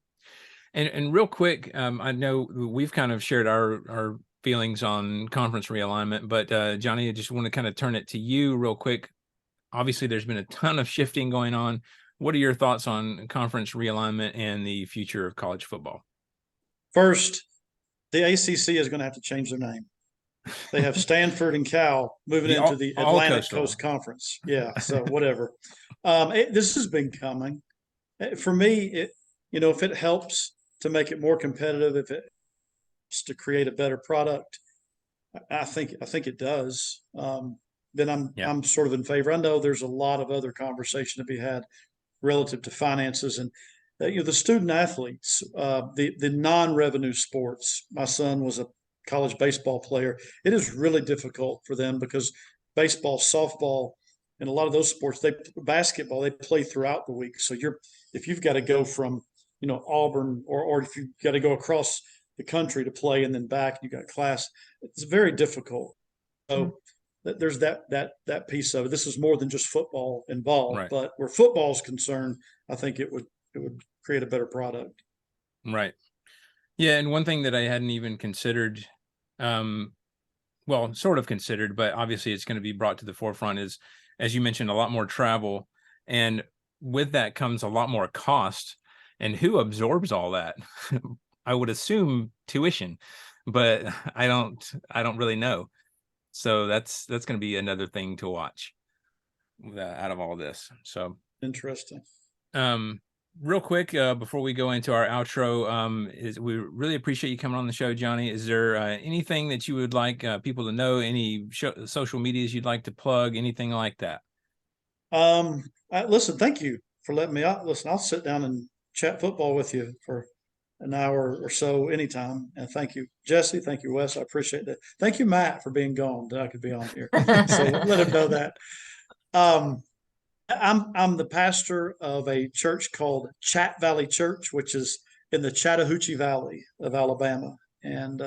And real quick, I know we've kind of shared our feelings on conference realignment, but Johnny, I just want to kind of turn it to you real quick. Obviously, there's been a ton of shifting going on. What are your thoughts on conference realignment and the future of college football? First, the ACC is going to have to change their name. They have Stanford and Cal moving into the Atlantic Coast Conference. Yeah, so whatever. This has been coming. For me, if it helps to make it more competitive, if it helps to create a better product, I think it does. Then I'm sort of in favor. I know there's a lot of other conversation to be had relative to finances and the student athletes, the non-revenue sports. My son was a college baseball player. It is really difficult for them because baseball, softball, and a lot of those sports, basketball, they play throughout the week. So if you've got to go from Auburn or if you've got to go across the country to play and then back, you got class, it's very difficult. So there's that piece of it. This is more than just football involved, right. But where football is concerned, I think it would create a better product. Right. Yeah, and one thing that I hadn't even considered, sort of considered, but obviously it's going to be brought to the forefront is, as you mentioned, a lot more travel, and with that comes a lot more cost. And who absorbs all that? I would assume tuition, but I don't really know. So that's going to be another thing to watch out of all this. So interesting. Real quick, before we go into our outro, is we really appreciate you coming on the show, Johnny. Is there anything that you would like people to know? Any social medias you'd like to plug? Anything like that? Listen, thank you for letting me out. Listen, I'll sit down and chat football with you for an hour or so anytime. And thank you, Jesse. Thank you, Wes. I appreciate that. Thank you, Matt, for being gone that I could be on here. So let him know that. I'm the pastor of a church called Chat Valley Church, which is in the Chattahoochee Valley of Alabama. And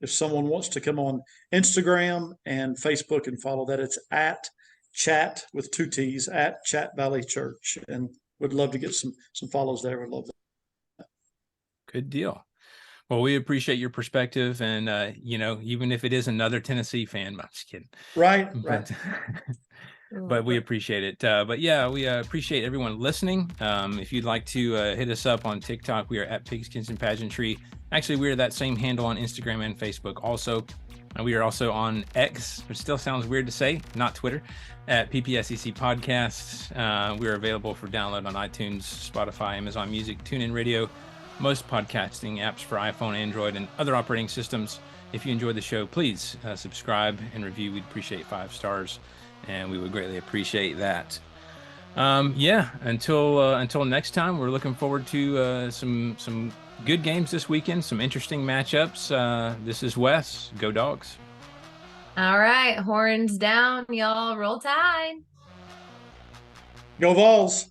if someone wants to come on Instagram and Facebook and follow that, it's at chat with 2 T's at Chat Valley Church, and would love to get some follows there. Would love that. Good deal. Well, we appreciate your perspective, and even if it is another Tennessee fan, I'm just kidding. Right. But we appreciate it. But yeah, we appreciate everyone listening. If you'd like to hit us up on TikTok, we are at Pigskins and Pageantry. Actually, we are that same handle on Instagram and Facebook also. We are also on X, which still sounds weird to say, not Twitter, at PPSEC Podcasts. We are available for download on iTunes, Spotify, Amazon Music, TuneIn Radio, most podcasting apps for iPhone, Android, and other operating systems. If you enjoyed the show, please subscribe and review. We'd appreciate 5 stars, and we would greatly appreciate that. Until next time, we're looking forward to some good games this weekend, some interesting matchups. This is Wes. Go Dogs. All right, horns down, y'all. Roll Tide. Go Vols.